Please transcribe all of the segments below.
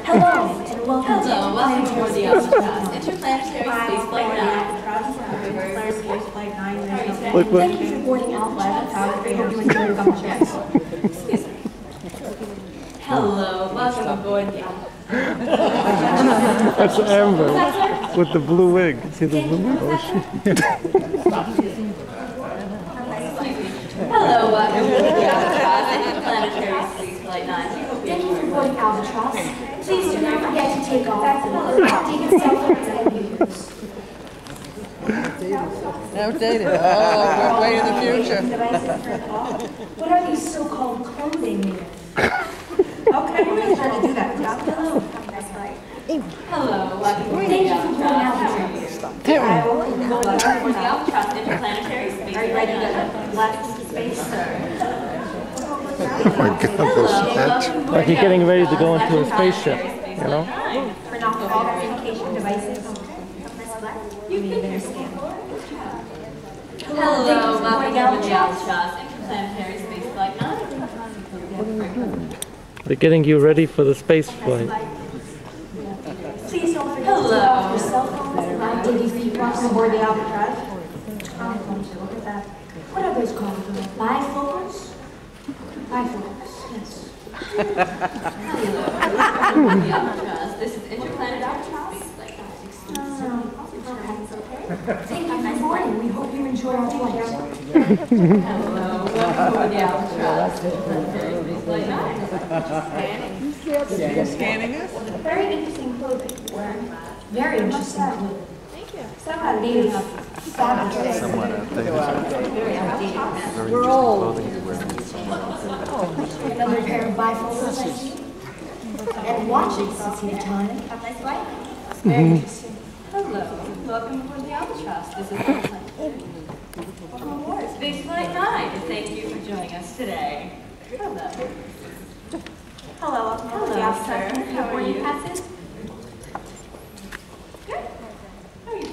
Hello, and welcome to the Interplanetary Spaceflight 9. Thank you for boarding Alpha. Hello, welcome aboard the Alpha. That's Amber with the blue wig. See the blue wig? Oh, Hello, welcome aboard the Albatross Interplanetary Spaceflight 9. Thank you for boarding Albatross. Please do not forget to take off. Take a selfie and videos. Outdated. Oh, we're way in the future. What are these so-called clothing made? Okay, we're going to try to do that. Hello, welcome aboard Thank the you for boarding Albatross. Albatross. Welcome aboard the Albatross Interplanetary Spaceflight 9. Are you ready to left space, sir? oh my God, those hats. Like you're getting ready to go into a spaceship, you know? Turn off all communication devices. You may better scan. Hello, welcome aboard the Albatross Interplanetary Spaceflight 9. They're getting you ready for the space flight. Please don't forget to turn off your cell phones and activities that you want on board the Albatross. What are those called? Bifocals? Bifocals, yes. Hello, the Albatross. This is Interplanetary Spaceflight 9. Thank you for boarding. We hope you enjoy our flight. Hello, welcome aboard the Albatross Interplanetary Spaceflight 9. Scanning us? Very interesting clothing. Very interesting clothing. Thank you. Somewhat made of fabric. Somewhat Very outdated. We're old. Another pair of bifocals, I see. And watches at the time. Have a nice flight. Very interesting. Hello, welcome aboard the Albatross. This is Interplanetary. Welcome aboard Spaceflight 9. Thank you for joining us today. Hello. Hello, welcome to the Hello, Albatross. sir. How are you? Passes? Good. How are you?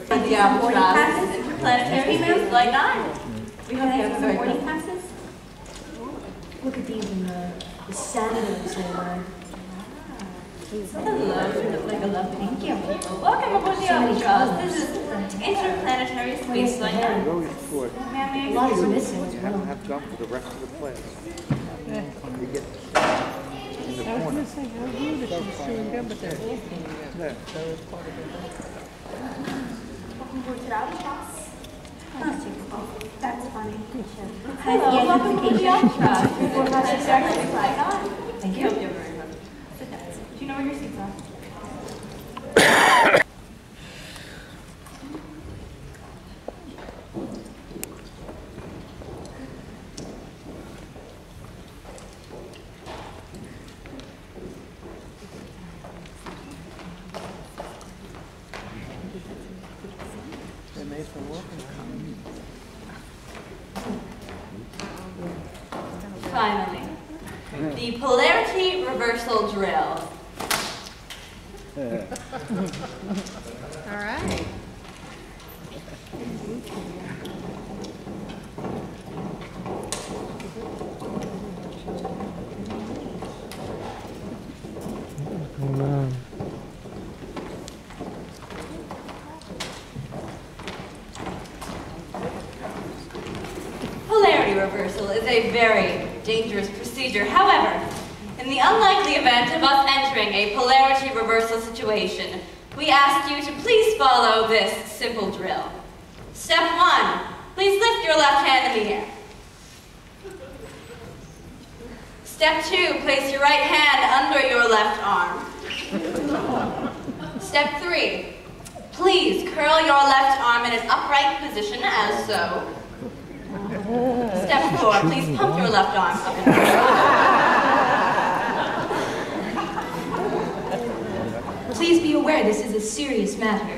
The Albatross Interplanetary Spaceflight 9. We hope you have a very boarding good passes? Look at these in the sandals they wear. Hello, you look like a lovely Thank you. people. Welcome aboard the Albatross. This is Interplanetary Spaceflight 9. Ma'am, may A lot is missing as well. have jump for the rest of the play. You get in the I was corner. going to say, how rude that she's chewing gum, but they're all chewing gum. Yeah. So it's part of it. Welcome aboard to the Albatross. That's funny. Hello, welcome aboard the Albatross. Before passing starts. Spaceflight 9. Thank Hope you. you're very welcome. Sit down. Do you know where your seats are? They're made for walking. Finally, the polarity reversal drill. All right. Polarity reversal is a very dangerous procedure. However, in the unlikely event of us entering a polarity reversal situation, we ask you to please follow this simple drill. Step 1, please lift your left hand in the air. Step 2, place your right hand under your left arm. Step 3, please curl your left arm in an upright position as so. Step 4, please pump your left arm up and down. Please be aware this is a serious matter.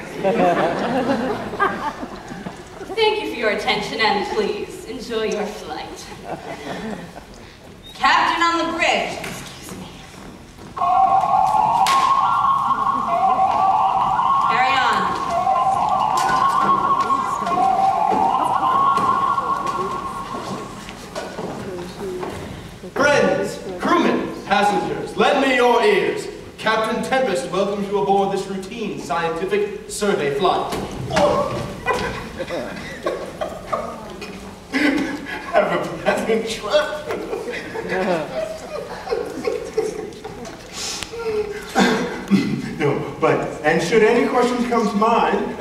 Thank you for your attention and please enjoy your flight. Captain on the bridge. Excuse me. Carry on. Friends, crewmen, passengers, lend me your ears. Captain Tempest welcomes you aboard this routine scientific survey flight. Have a pleasant trip. No, and should any questions come to mind,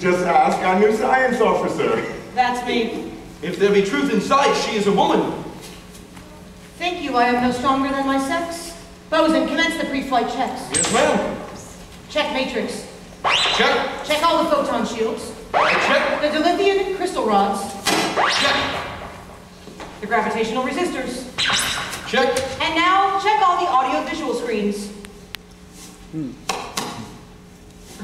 just ask our new science officer. That's me. If there be truth in sight, she is a woman. Think you I am no stronger than my sex? Bosun, commence the pre-flight checks. Yes, ma'am. Check matrix. Check. Check all the photon shields. Check. The dilithium crystal rods. Check. The gravitational resistors. Check. And now, check all the audio-visual screens.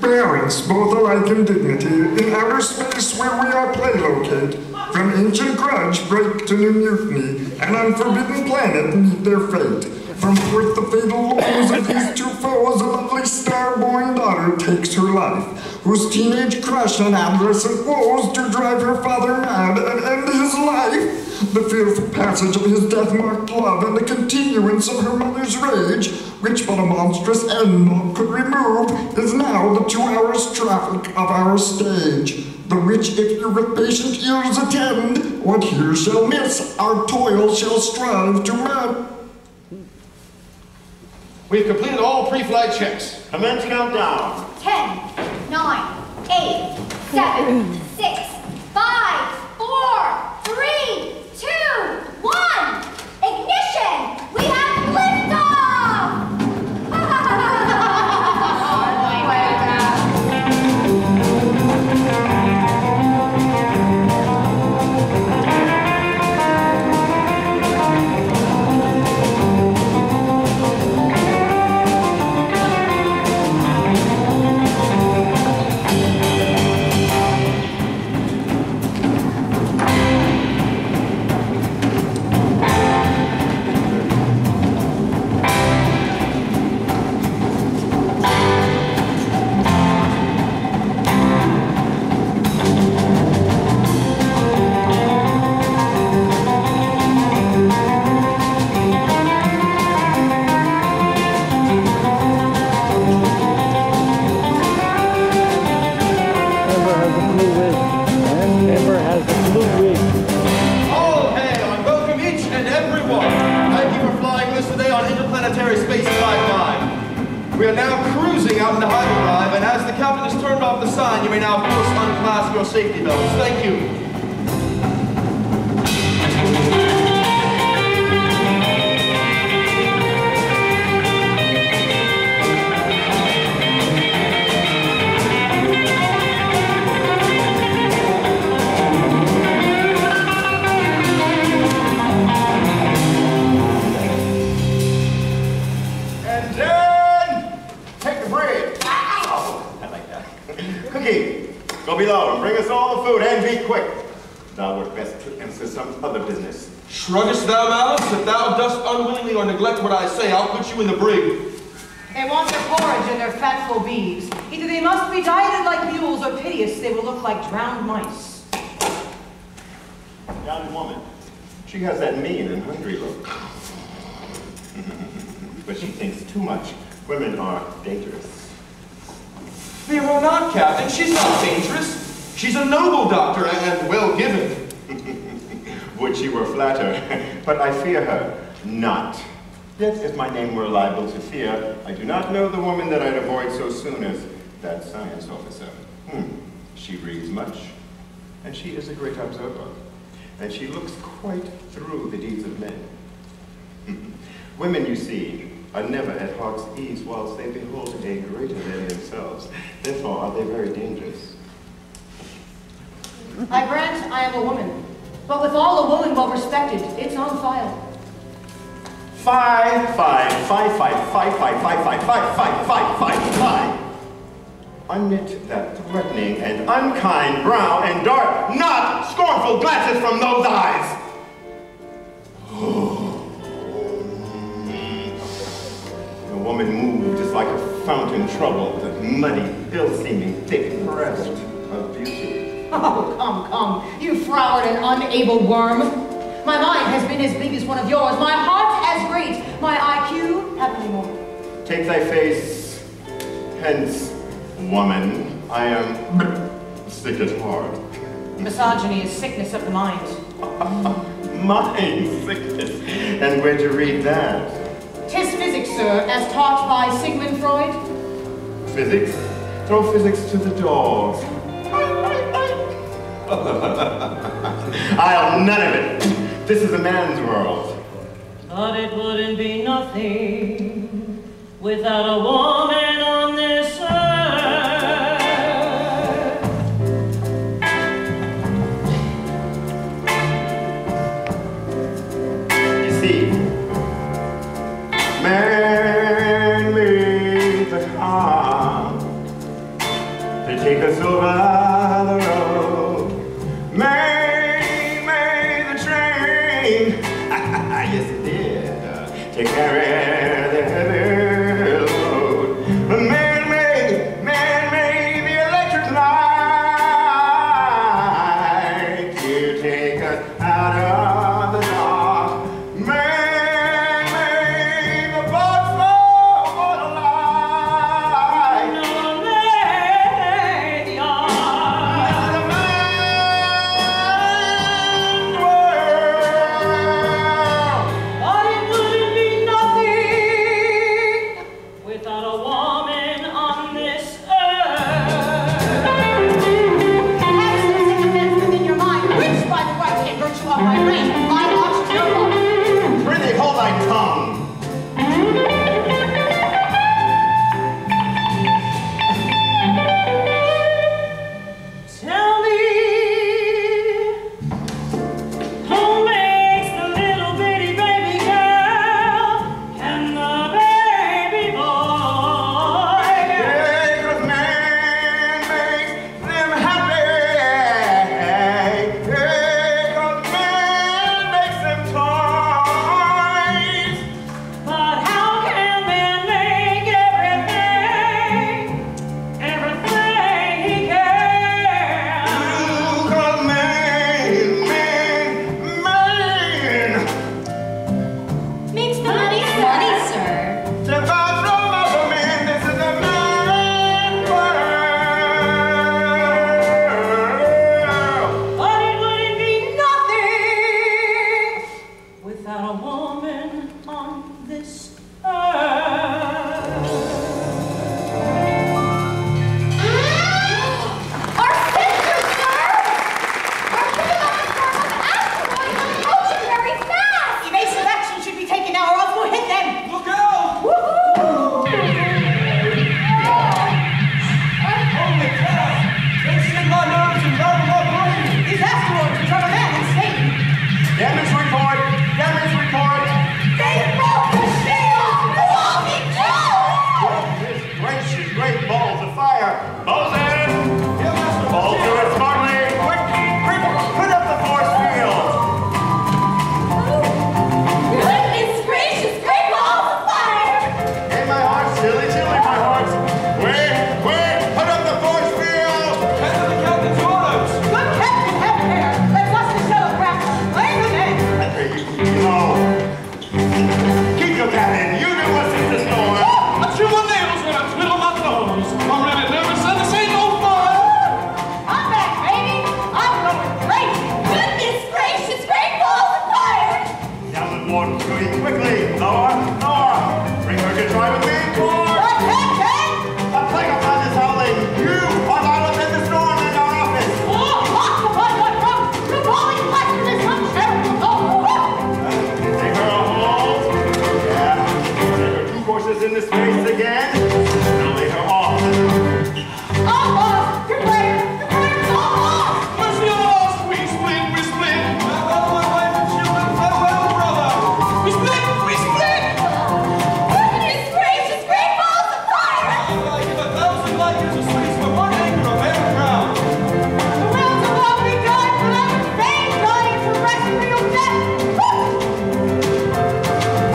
Bearings, both alike in dignity, in outer space where we are play-locate. From ancient grudge break to new mutiny, an unforbidden planet meet their fate. From forth the fatal woes of these two foes, a lovely star-born daughter takes her life, whose teenage crush and adolescent woes do drive her father mad and end his life. The fearful passage of his death-marked love and the continuance of her mother's rage, which but a monstrous end naught could remove, is now the 2 hours traffic of our stage. The which if you with patient ears attend, what here shall miss, our toil shall strive to mend. We've completed all pre-flight checks. Commence countdown. 10, 9, 8, 7, 6, 5, 4, 3, 2, 1. Ignition! We have liftoff! Interplanetary space flight 5. We are now cruising out into hyperdrive, and as the captain has turned off the sign, you may now, of course, unclasp your safety belts. Thank you. Go below and bring us all the food, and be quick. Thou wert best to answer some other business. Shruggest thou, Malice? If thou dost unwillingly or neglect what I say, I'll put you in the brig. They want their porridge and their fatful beeves. Either they must be dieted like mules, or piteous, they will look like drowned mice. Young woman. She has that mean and hungry look. But she thinks too much. Women are dangerous. Fear her not, Captain. She's not dangerous. She's a noble doctor and well given. Would she were flatter, but I fear her not. Yet, if my name were liable to fear, I do not know the woman that I'd avoid so soon as that science officer. She reads much, and she is a great observer, and she looks quite through the deeds of men. Women, you see, are never at heart's ease whilst they behold a greater than themselves. Therefore are they very dangerous. I grant I am a woman, but with all a woman well respected, it's on file. 5, 5, 5, 5, 5, 5, 5, 5, 5, 5, 5, 5, 5. Unknit that threatening and unkind brow and dart not scornful glances from those eyes. The woman moved just like a fountain troubled, muddy, ill-seeming, thick breast of beauty. Oh, come, you froward and unable worm. My mind has been as big as one of yours, my heart as great, my IQ, happily more. take thy face hence, woman. I am sick at heart. Misogyny is sickness of the mind. Mind sickness. And where'd you read that? 'Tis physics, sir, as taught by Sigmund Freud. Physics? Throw physics to the dogs. I'll none of it. This is a man's world. But it wouldn't be nothing without a woman on this earth. You see, man made the car to take us over the road. Man made the train. Yes, it did. To carry the heavy load. Man made the electric light to take us out of the dark. Man made the box for the light. No made the art. The man's world. But it wouldn't be nothing without a woman on this earth. Have some sycophants within your mind, which by the right and virtue of my reign, I ought to know. Prithee, hold thy tongue. Tell me, who makes the little bitty baby girl and the baby boy? Because man makes them happy. Because man makes them toys. But how can man make everything he can? Because man. Makes the money, sir. To buy from other men, this is a man's world. But it wouldn't be nothing without a woman on this earth. Our sister, sir! We're picking up a storm of asteroids approaching very fast! Evasive action should be taken now, or else we'll hit them. Look out! Holy cow! They shake my nerves and rattle my brain. These asteroids which are a man insane. Damage report! Damage report! They broke the shield! Walking Goodness gracious, great balls of fire! Bosun! Yeah, Master. Ball to it smartly! Quick! Put up the force field! Goodness gracious, great balls of fire! Hey, my heart, chilly, my heart! Quick! Put up the force field! Head to the captain's orders. Good captain, have care. Let's bust the shuttlecraft. Lay the men. No! Keep your cabin! You do what's in the storm! I chew my nails when I twiddle my thumbs. I'm really nervous and this ain't no fun. I'm back, baby. I'm going great. Goodness gracious, great balls of fire! Down the water, doing quickly! Noah! Bring her to drive a main core! What, captain? A plague upon this howling! You are out in the storm in our office! Oh, lock the blood, you're calling flesh to this uncharitable. Take her a hold. Yeah. Take her 2 courses in the space again. Now lay her off. All lost. Your player's all lost. Where's the lost? We split. Farewell, my wife and children. Farewell, brother. We split. Goodness gracious, great balls of fire! I give 1,000 light years of space for 1 acre of bare ground. The wheels of all be done, but I'm vain dying terrestrial death.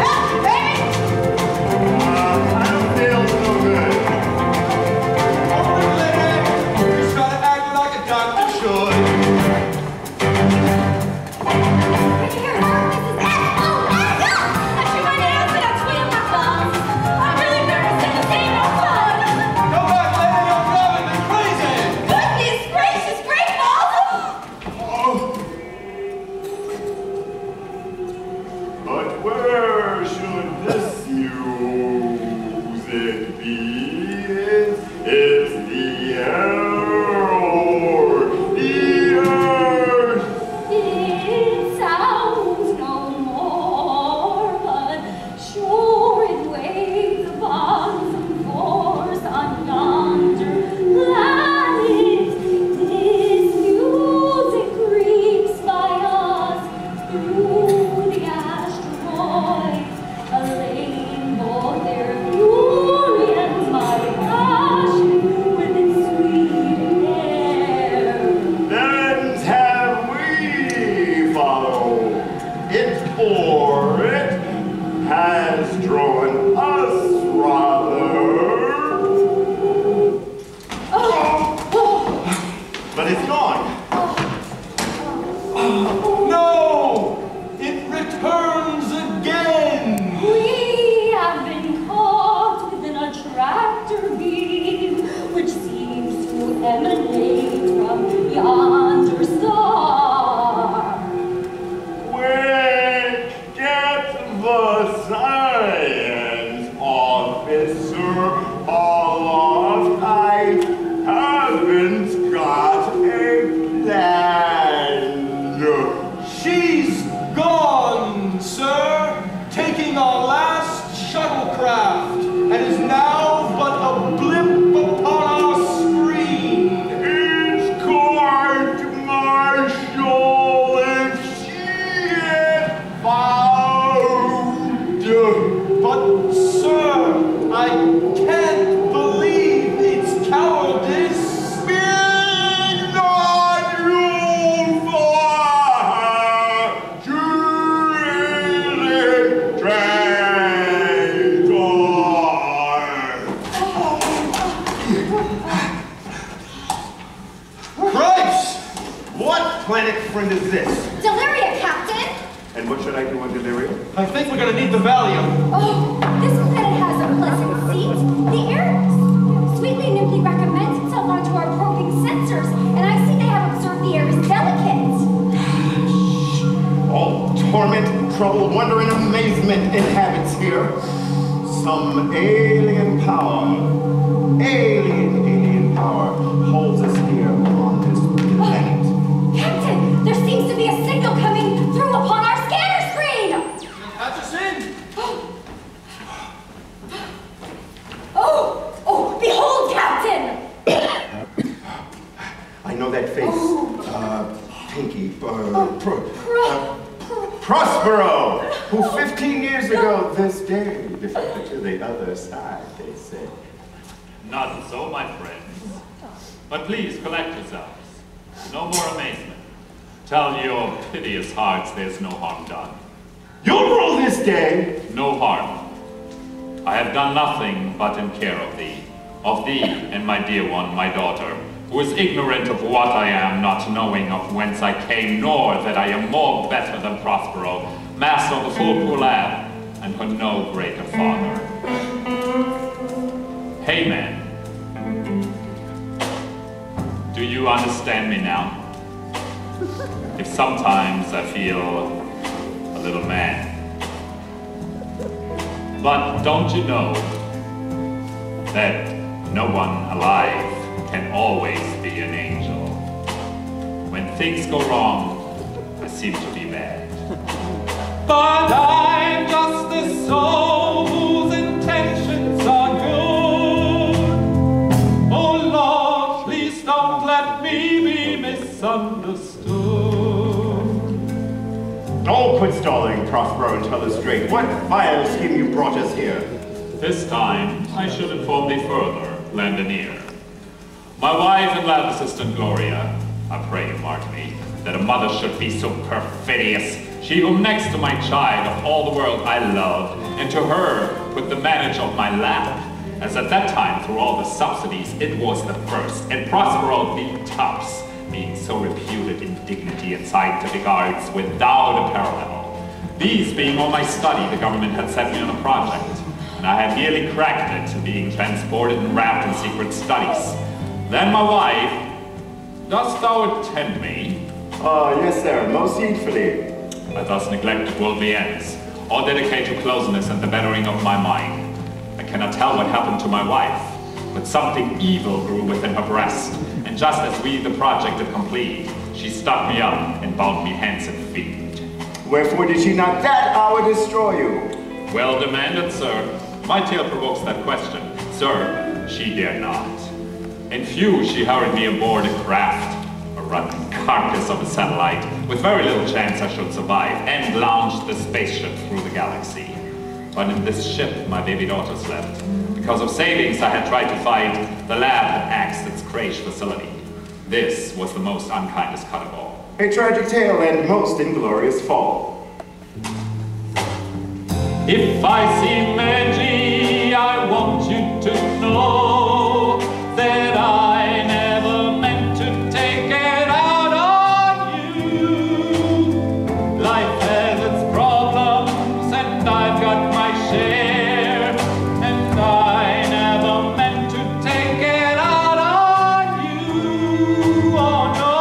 Help me, baby. I don't feel so good. Over, lady. Sir Aloft, I haven't got a plan. She's gone, sir, taking our last shuttlecraft, and is now but a blimp upon our screen. It's quite Marshall if she is found. But, sir, I can't believe it's cowardice. Speak not you for her, truly traitor. Christ! What planet friend is this? Deliria, Captain! And what should I do on delirium? I think we're gonna need the Valium. Oh, this planet has a pleasant seat. The air sweetly nimbly recommends itself onto our probing sensors, and I see they have observed the air is delicate. All torment, trouble, wonder, and amazement inhabits here. Some alien power holds us here on this planet. Captain, there seems to be a signal coming through upon our scanner screen! Patch us in! Oh, behold, Captain! I know that face. Pinky. Prospero, who 15 years ago this day defected to the other side, they say. Not so, my friends. But please collect yourselves. No more amazement. Tell your piteous hearts there's no harm done. You'll rule this day! No harm. I have done nothing but in care of thee and my dear one, my daughter, who is ignorant of what I am, not knowing of whence I came, nor that I am more better than Prospero, master of the full lab, and her no greater father. Hey, man. Do you understand me now? If sometimes I feel a little mad. But don't you know that no one alive can always be an angel? When things go wrong, I seem to be bad. But I'm just this soul whose intentions are good. Oh Lord, please don't let me be misunderstood. Don't quit stalling, Prospero, and tell us straight. What vile scheme you brought us here? This time, I should inform thee further, lend an ear. My wife and lab assistant Gloria, I pray you mark me, that a mother should be so perfidious. She whom next to my child of all the world I loved, and to her put the manage of my lab, as at that time through all the subsidies it was the first, and Prospero the tops, being so reputed in dignity and scientific arts without a parallel. These being all my study, the government had set me on a project, and I had nearly cracked it, being transported and wrapped in secret studies. Then my wife, dost thou attend me? Yes, sir, most heedfully. I thus neglected worldly ends, all dedicated to closeness and the bettering of my mind. I cannot tell what happened to my wife, but something evil grew within her breast, and just as we the project had complete, she stuck me up and bound me hands and feet. Wherefore did she not that hour destroy you? Well demanded, sir. My tale provokes that question. Sir, she dared not. In few, she hurried me aboard a craft, a rotten carcass of a satellite, with very little chance I should survive, and launched the spaceship through the galaxy. But in this ship, my baby daughter slept. Because of savings I had tried to fight, the lab had axed its crash facility. This was the most unkindest cut of all. A tragic tale and most inglorious fall. If I see Maggie, I want you to know that I never meant to take it out on you. Life has its problems, and I've got my share, and I never meant to take it out on you. Oh no!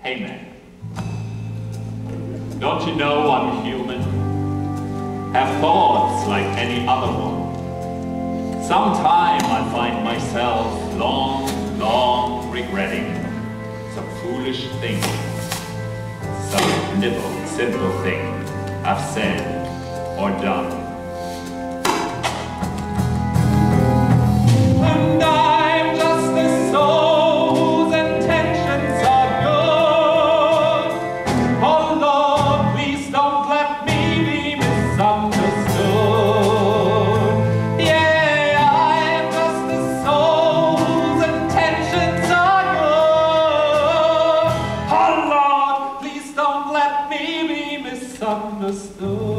Hey man. Don't you know I'm human? have thoughts like any other one. Sometime I find myself long regretting some foolish thing, some little simple thing I've said or done. And I'm just a soul whose intentions are good. Oh Lord, please don't let me be misunderstood. Yeah, I'm just a soul whose intentions are good. Oh Lord, please don't let me be misunderstood.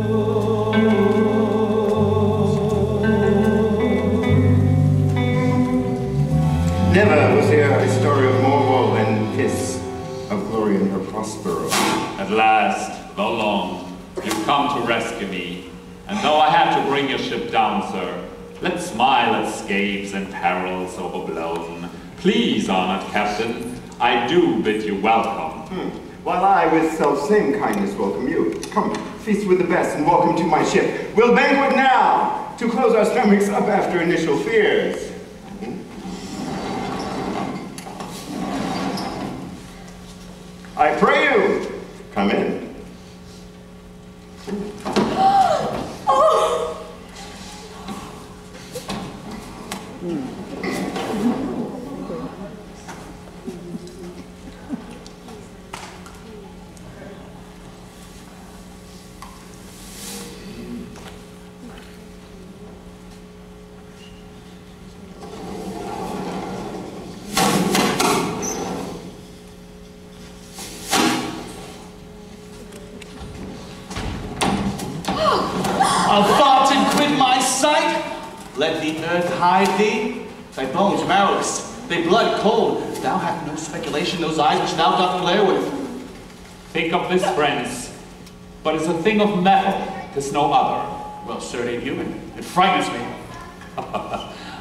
Never was there a story of more woe than this of Gloria and her Prospero. At last, though long, you've come to rescue me. And though I had to bring your ship down, sir, let's smile at scapes and perils overblown. Please, honored captain, I do bid you welcome. While I with self-same kindness welcome you. Come, feast with the best and welcome to my ship. We'll banquet now to close our stomachs up after initial fears. I pray you, come in. I'll fart and quit my sight. Let the earth hide thee. Thy bones marrowless, thy blood cold. Thou hast no speculation, those eyes which thou dost glare with. Think of this, friends, but it's a thing of metal, 'tis no other. Well, sir, it ain't human. It frightens me.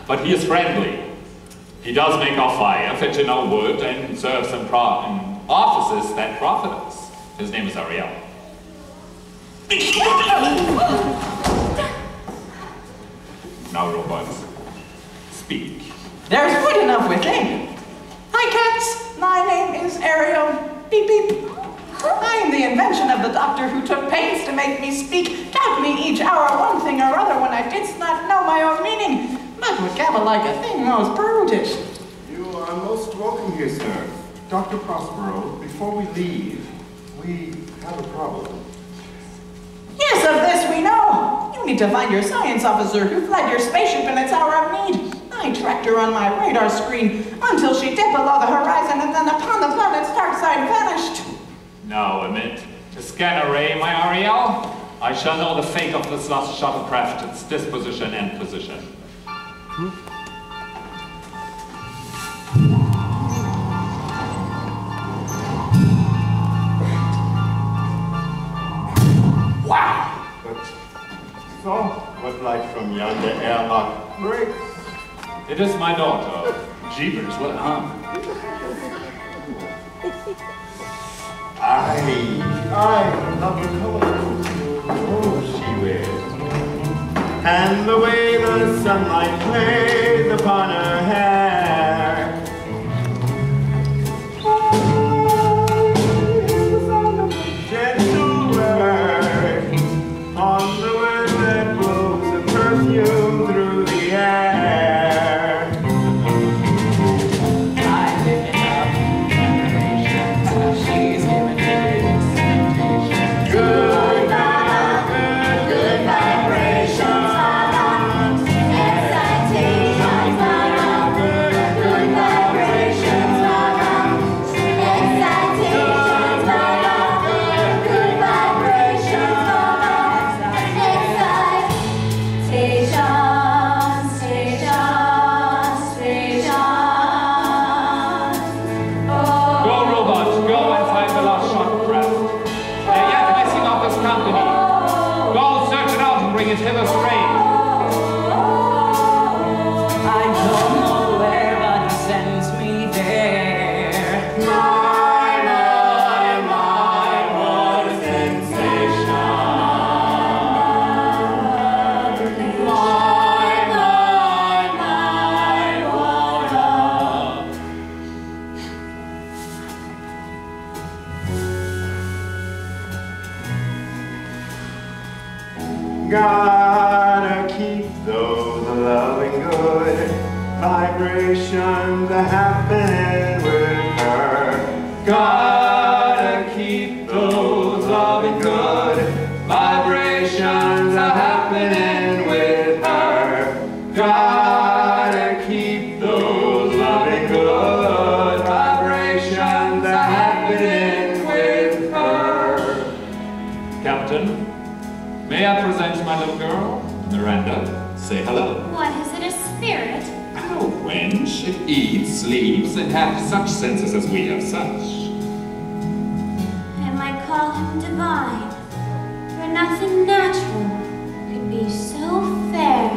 But he is friendly. He does make our fire, fetch in our wood, and serve some offices that profit us. His name is Ariel. Now, robots, speak. There's wood enough within. Hi, cats. My name is Ariel. Beep, beep. I am the invention of the doctor who took pains to make me speak, taught me each hour one thing or other when I didst not know my own meaning, but would gabble like a thing most brutish. You are most welcome here, sir. Dr. Prospero, before we leave, we have a problem. Yes, of this we know. You need to find your science officer who fled your spaceship in its hour of need. I tracked her on my radar screen until she dipped below the horizon and then upon the planet's dark side vanished. Now, emit the scan array, my Ariel. I shall know the fate of this lost shuttlecraft, its disposition and position. Wow! But so, what light from yonder airlock breaks? It is my daughter. Jeepers, what a hum. I love the color she wears, and the way the sunlight plays upon her hair. Gentle word on the wind that blows a perfume through the air. Gotta keep those loving good vibrations happening with her. Gotta keep those loving good vibrations happening with her. Gotta keep those loving good vibrations happening with her. Captain, may I present my little girl, Miranda? Say hello. What, is it a spirit? Oh, wench, it eats, sleeps, and hath such senses as we have such. I might call him divine, for nothing natural could be so fair.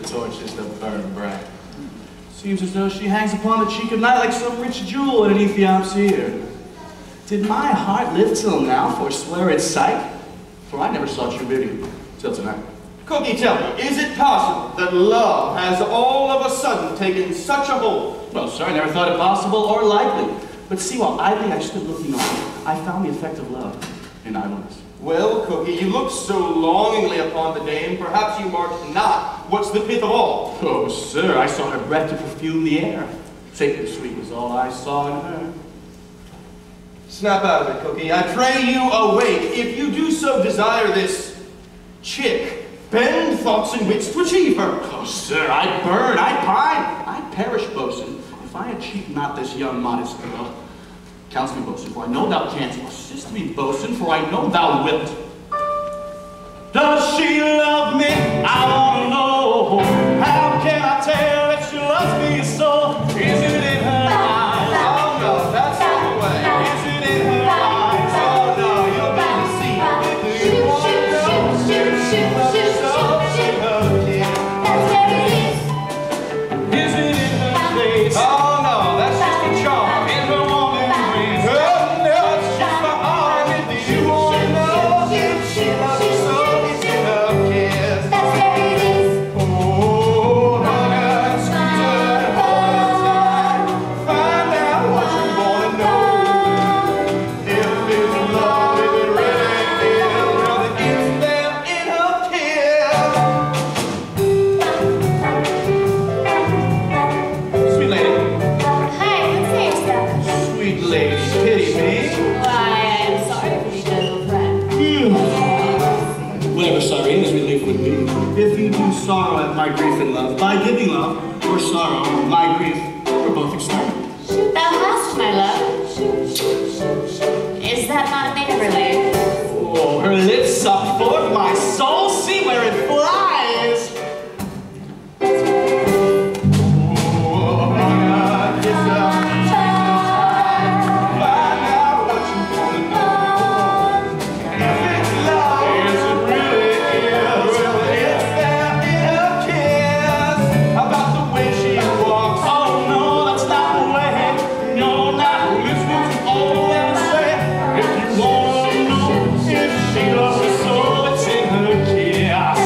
Torches that burn bright. Seems as though she hangs upon the cheek of night like some rich jewel in an Ethiop's ear. Did my heart live till now forswear its sight? For I never saw true beauty till tonight. Cookie, tell me, is it possible that love has all of a sudden taken such a hold? Well, sir, I never thought it possible or likely. But see, while idly I stood looking on, I found the effect of love in idleness. Well, Cookie, you look so longingly upon the dame, perhaps you marked not what's the pith of all. Oh, sir, I saw her breath to perfume the air. Sacred sweet was all I saw in her. Snap out of it, Cookie. I pray you awake. If you do so desire this chick, bend thoughts and wits to achieve her. Oh, sir, I burn, I pine, I perish, bosun, if I achieve not this young modest girl. Counsel me, bosun, for I know thou canst. Assist me, bosun, for I know thou wilt. Does she love me? I want to know. How can I tell if she loves me so? Is it in her eyes? Oh no, that's not the way. Is it in her eyes? Oh no, you'll be deceived. Do you want to know? That's where it is. Is it in her face? Oh no, that's just a charm. In her woman ways? Oh no, it's just my heart. Do you want to know? She loves you so. It's in her kiss. That's where it is. Oh, honey, squeeze her all the time. Find out what you want to know. If it's love, if it really is, well, it is there in her kiss. Sweet lady, Hi, what's your stuff? sweet lady, pity me. Why, I'm sorry for you, gentle friend. Whatever sorry is relief would be. If you do sorrow at my grief and love, by giving love or sorrow, my grief, we're both excited. Thou hast, my love. Is that not a maid of her leg? Oh, her lips suck forth my soul, see where it flies. Oh, honey, kiss her. Find out what you want to know. If it's love, yes, it really is. Well, it's there in her kiss. About the way she walks. Oh no, that's not the way. No, not listening to all that I say. If you wanna know if she loves me so, it's in her kiss.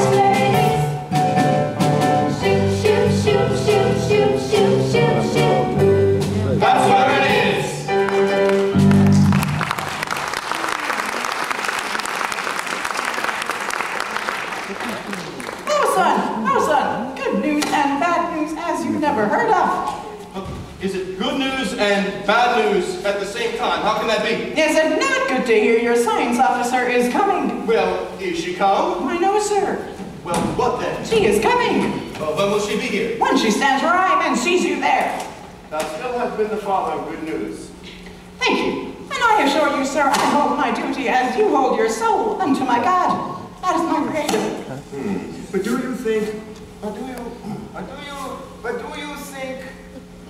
Shoot, shoot, shoot, shoot, shoot, shoot, shoot. That's where it is. Oh, son, good news and bad news as you've never heard of. Is it good news and bad news at the same time? How can that be? Is it not good to hear your science officer is coming? Well, is she come? I know, sir. Well, what then? She is coming. When will she be here? When she stands where I am and sees you there. Thou still hast been the father of good news. Thank you. And I assure you, sir, I hold my duty as you hold your soul unto my God. That is my creator. But do you think,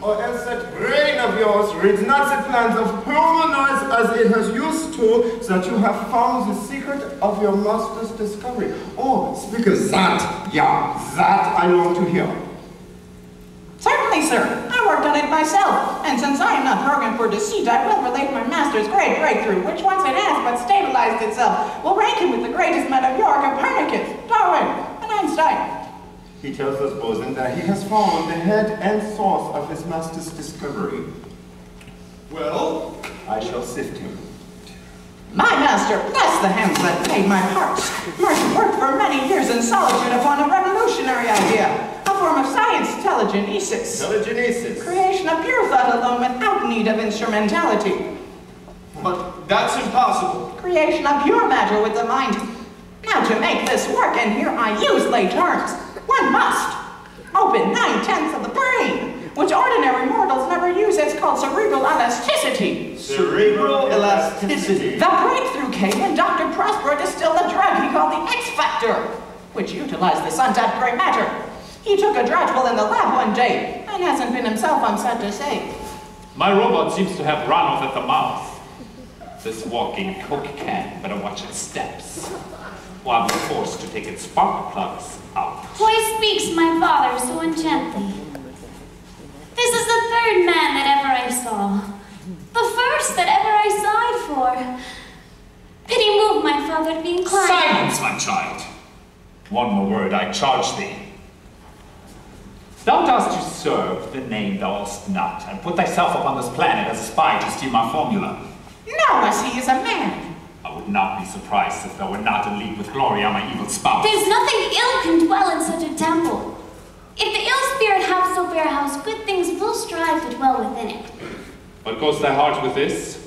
or else that brain of yours reads not the plans of humanoids as it has used to, so that you have found the secret of your master's discovery. Oh, speak of that, yeah, that I long to hear. Certainly, sir. I worked on it myself, and since I am not programmed for deceit, I will relate my master's great breakthrough, which once it has but stabilized itself, will rank him with the greatest men of yore, Copernicus, Darwin, and Einstein. He tells us, bosun, that he has found the head and source of his master's discovery. Well, I shall sift him. My master, bless the hands that made my parts, worked for many years in solitude upon a revolutionary idea. A form of science, telegenesis. Telegenesis. Creation of pure thought alone without need of instrumentality. But that's impossible. Creation of pure matter with the mind. Now to make this work, and here I use lay terms, one must open 9/10 of the brain, which ordinary mortals never use. It's called cerebral elasticity. Cerebral elasticity. The breakthrough came when Dr. Prospero distilled a drug he called the X-Factor, which utilized the untapped gray matter. He took a draught while in the lab one day, and hasn't been himself, I'm sad to say. My robot seems to have run off at the mouth. This walking Coke can better watch its steps, while I'm forced to take its spark plugs out. Why speaks my father so enchantly? This is the third man that ever I saw, the first that ever I sighed for. Pity move my father to be inclined. Silence, my child! One more word, I charge thee. Thou dost usurp the name thou hast not, and put thyself upon this planet as a spy to steal my formula. No, as he is a man. I would not be surprised if thou were not in league with Gloria, my evil spouse. There's nothing ill can dwell in such a temple. If the ill spirit have so fair house, good things will strive to dwell within it. What goes thy heart with this?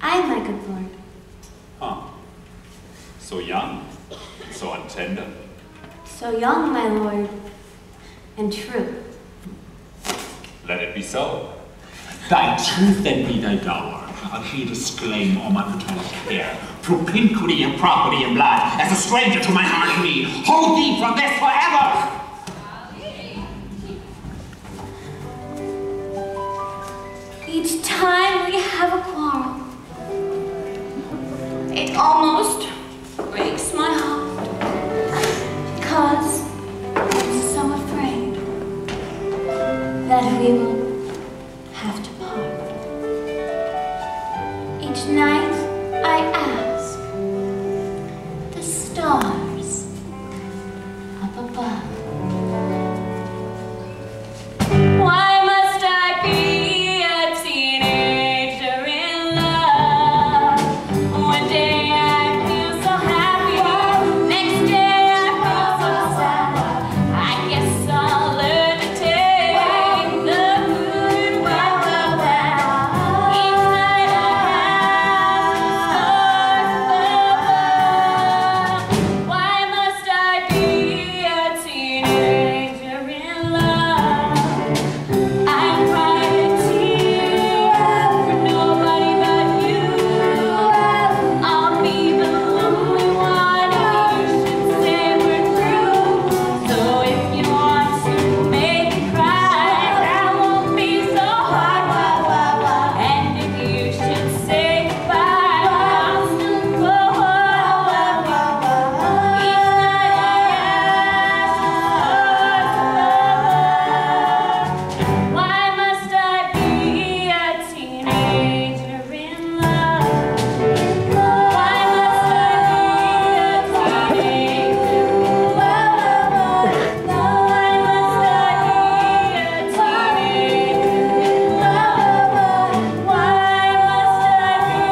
Aye, my good lord. Huh. So young, so untender. So young, my lord, and true. Let it be so. Thy truth then be thy dower. I'll here disclaim all my paternal care, propinquity of property and blood, as a stranger to my heart and me. Hold thee from this forever! Each time we have a quarrel, it almost breaks my heart, because I'm so afraid that we will have to part. Each night I ask the stars up above, why must I be a teenager in love? One day I feel so happy, next day I feel so sad. I guess I'll learn to take the good with the bad. Each night I ask the stars above, why must I be a teenager in love? I cry a tear for nobody but you. I'll be the lonely one if you should say we're through. So if you want to make me cry, that won't be so hard. And if you should say goodbye, I'll still go on. Each night I ask the stars above, why must I be a teenager in love? Why must I be a teenager in love? Why must I be a teenager in love? Why must I be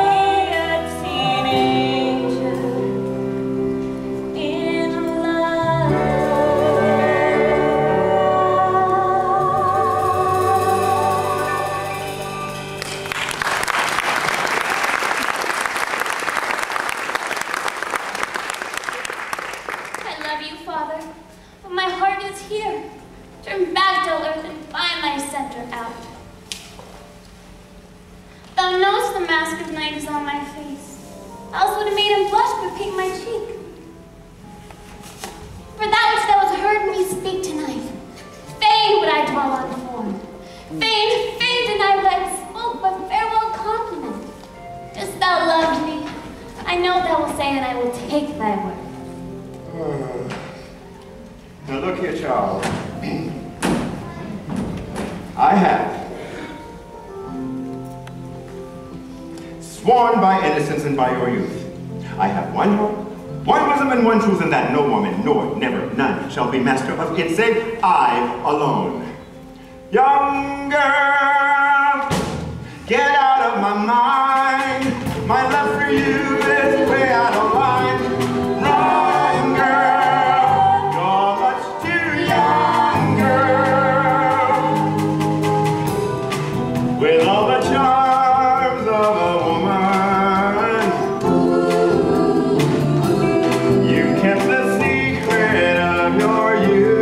a teenager in I love you, Father, but my heart is here. Turn back to earth and find thy center out. Thou knowest the mask of night is on my face, else would have made him blush but paint my cheek. For that which thou hast heard me speak tonight, fain would I dwell on form, I know thou wilt say, and I will take thy word. Now look here, Charles. I have sworn by innocence and by your youth. I have one heart, one bosom, and one truth, and that no woman, nor never none, shall be master of it save I alone. Young girl, get out of my mind. My love for you is way out of line. Run, girl, you're much too young, girl. With all the charms of a woman, you kept the secret of your youth.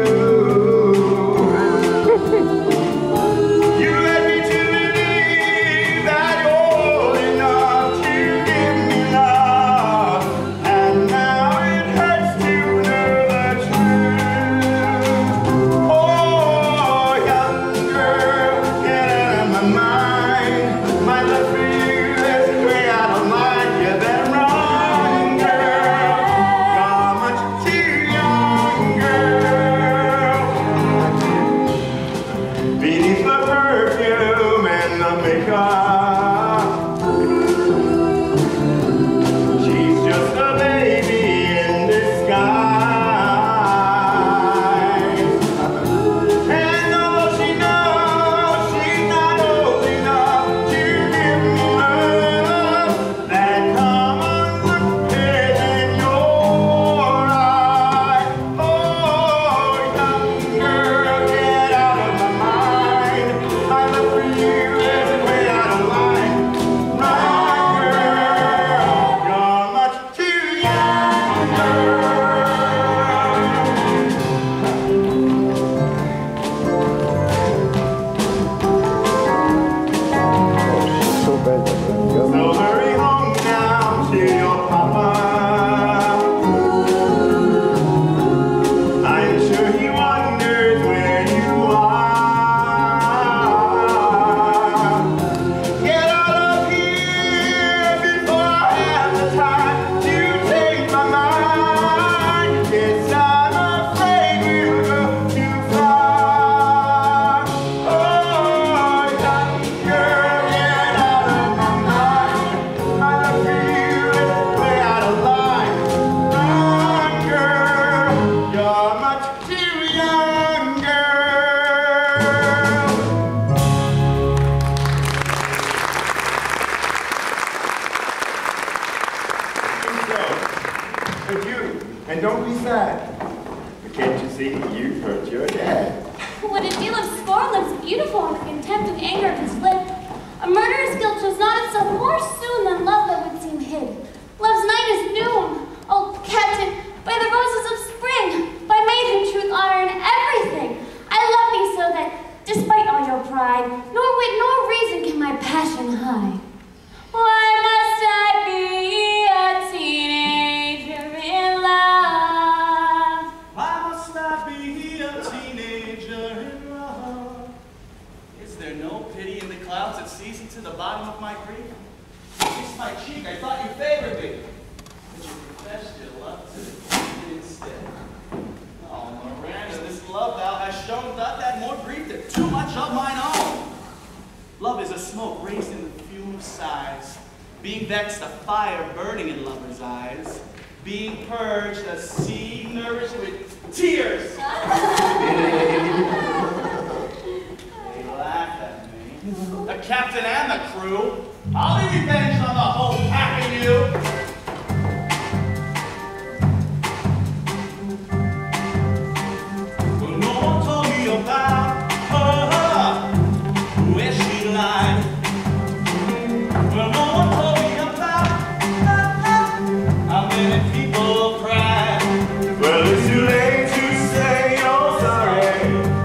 You led me to believe that you're old enough to give me love, and now it hurts to know the truth. Oh, young girl, get out of my mind. My love for you is way out of line. You better run, girl. You're much too young, girl. Beneath the perfume and the makeup, she's just a baby in disguise. And although she knows she's not old enough to give me love, that common look is in your eye. Oh, young girl, get out of my mind. My love for you is way out of line. Run, girl, you're much too young, girl. So bad that So hurry home now to your papa. I'm sure he wonders where you are. Get out of here before I have the time to take my mind. Yes, I'm afraid we'll go too far. Oh, young girl, get out of my mind. My love for you is way out of line. Run, girl, you're much too young, girl. So, but you, and don't be sad. But can't you see you've hurt your dad? What a deal of scorn lives beautiful on the contempt and anger of his lip. A murderer's guilt shows not itself more soon than love that would seem hid. Love's night is noon. Oh, captain, by the roses of spring, by maiden truth, honor, and everything, I love thee so that, despite all your pride, nor wit nor reason can my passion hide. Why must I be a teenager in love? Why must I be a teenager in love? Is there no pity in the clouds that sees into the bottom of my grief? You kissed my cheek, I thought you favored me. But you professed your love to the kid instead. Oh, Miranda, this love thou hast shown doth add more grief than too much of mine own. Love is a smoke raised in the fume of sighs. Being vexed, a fire burning in lovers' eyes. Being purged, a sea nourished with tears. They laugh at me. The captain and the crew. I'll be revenged on the whole pack of you. Well, no one told me about her, where she lied. Well, no one told me about how many people cried. Well, it's too late to say you're sorry.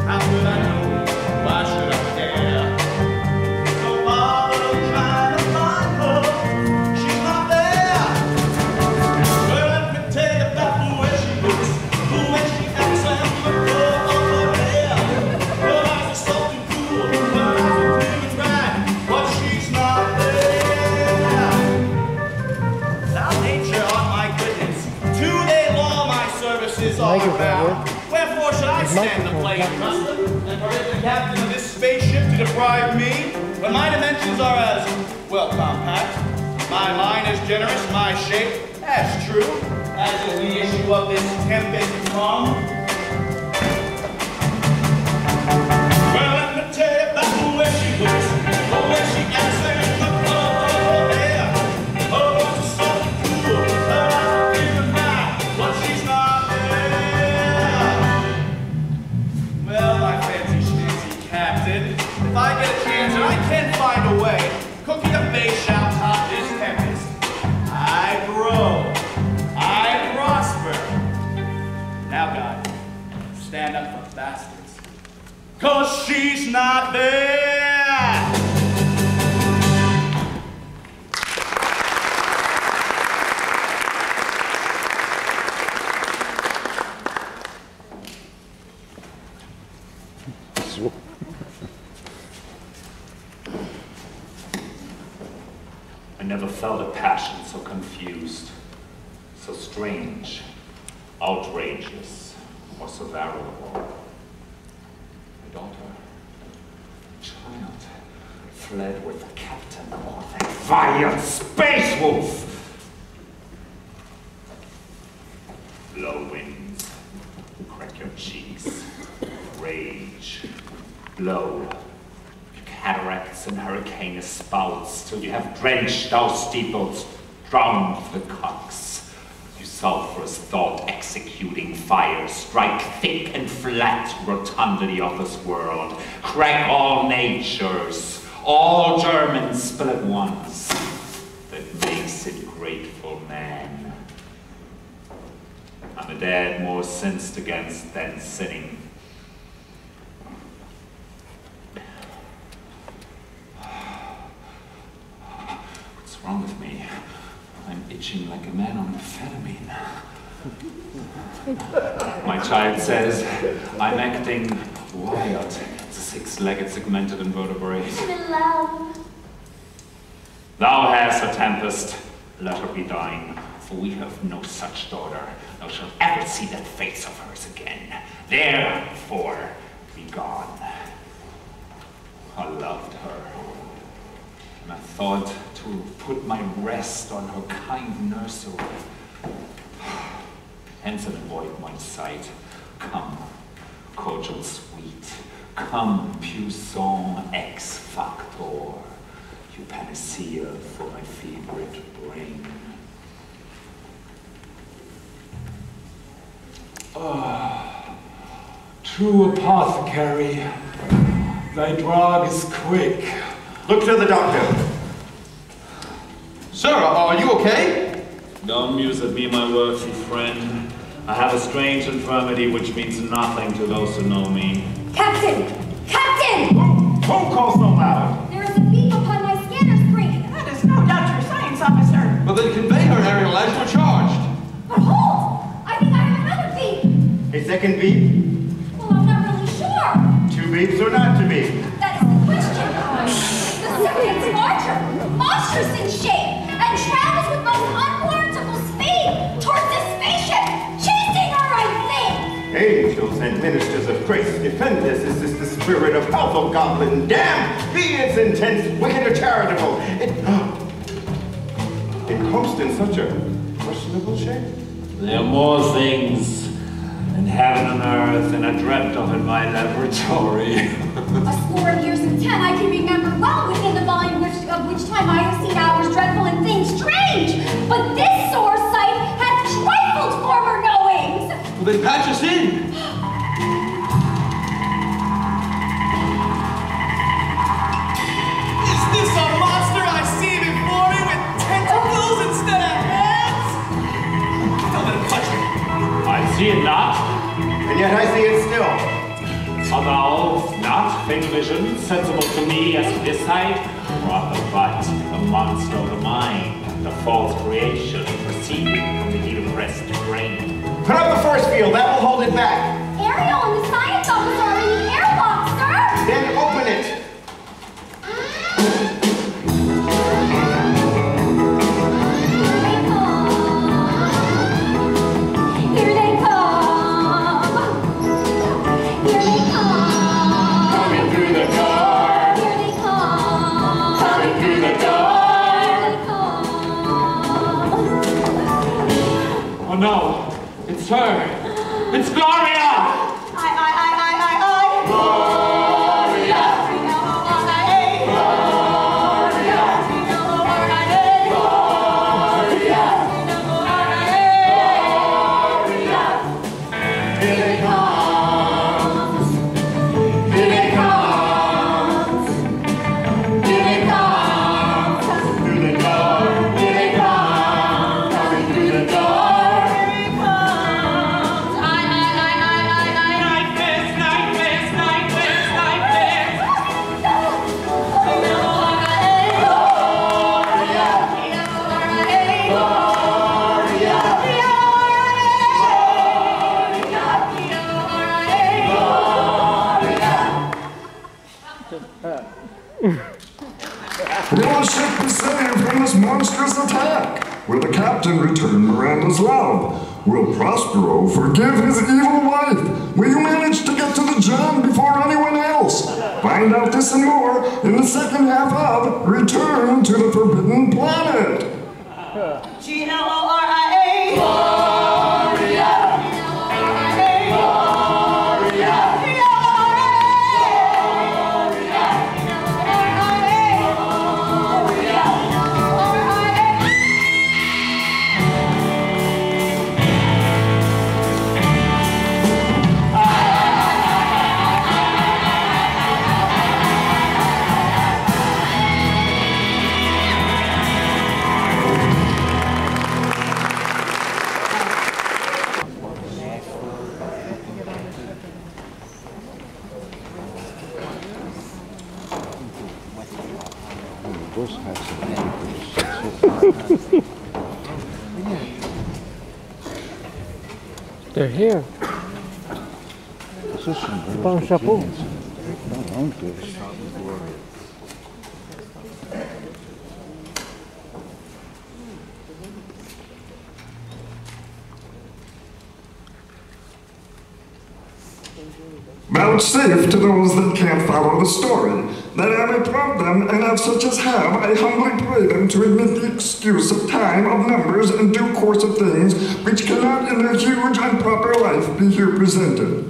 How could I know? Why should I care? So bother trying to find her. She's stand the blame, Russell. And permit the captain of this spaceship to deprive me, when my dimensions are as, well, compact. My mind is generous, my shape as true, as is the issue of this tempest calm. Well, let me tell you about the way she looks, the way she acts there in the cold air. Oh, it's so cool, but I don't even mind when she's not there. Well, my fancy schmancy captain, if I get a chance and I can find a way, cooking a base shall top this tempest. I grow, I prosper. Now, God, stand up for bastards. 'Cause she's not there! I never felt a passion so confused, so strange, outrageous, or so variable. My daughter, child, fled with the captain of that valiant space wolf. Blow winds, crack your cheeks, rage, blow. Cataracts and hurricane spouts till you have drenched our steeples, drowned the cocks. You sulphurous thought executing fire, strike thick and flat rotundity of this world, crack all natures, all Germans spill at once. That makes it grateful man. I'm a dad more sinned against than sinning. Wrong with me? I'm itching like a man on amphetamine. My child says I'm acting wild. It's a six-legged segmented invertebrate. I'm in love. Thou hast a tempest. Let her be thine, for we have no such daughter. Thou shalt ever see that face of hers again. Therefore, be gone. I loved her. And I thought to put my rest on her kind nursery. Hence and avoid my sight. Come, cordial sweet. Come, puissant ex factor. You panacea for my fevered brain. True apothecary, thy drug is quick. Look to the doctor. Sir, are you okay? Don't muse at me, my worthy friend. I have a strange infirmity which means nothing to those who know me. Captain! Captain! Don't call so loud. There is a beep upon my scanner screen. That is no doubt your science officer. Well, then convey her, Ariel, as you're charged. But hold! I think I have another beep. A second beep? Well, I'm not really sure. 2 beeps or not to beep? That is the question. The second's larger, monstrous in shape, and travels with most unwarrantable speed towards this spaceship, chasing her, I think. Angels and ministers of grace, defend us. Is this the spirit of powerful goblin? Damn! Be its intense, wicked, or charitable. It comes in such a questionable shape. There are more things in heaven and earth than I dreamt of in my laboratory. A score of years and 10 I can remember well within the volume of which time I have seen hours dreadful and things strange. But this sore sight hath trifled former knowings. Well, then patch us in. Is this a monster I see before me with tentacles instead of hands? Don't let him touch me. I see it not. And yet I see it still. Art thou not, faint vision, sensible to me as to this sight? Or art thou but the monster of the mind, the false creation proceeding from the ill-pressed brain? Put up the force field, that will hold it back. Ariel and the science officer are in the airlock, sir. Then open it. Here they come. no, it's her. It's Gloria! Will the ship be saved from this monstrous attack? Will the captain return Miranda's love? Will Prospero forgive his evil wife? Will you manage to get to the John before anyone else? Find out this and more in the second half of Return to the Forbidden Planet. Gloria! Gloria! They're here. Pas un chapeau. Vouchsafe to those that can't follow the story, that I may prompt them, and of such as have, I humbly pray them to admit the excuse of time, of numbers, and due course of things, which cannot in their huge and proper life be here presented.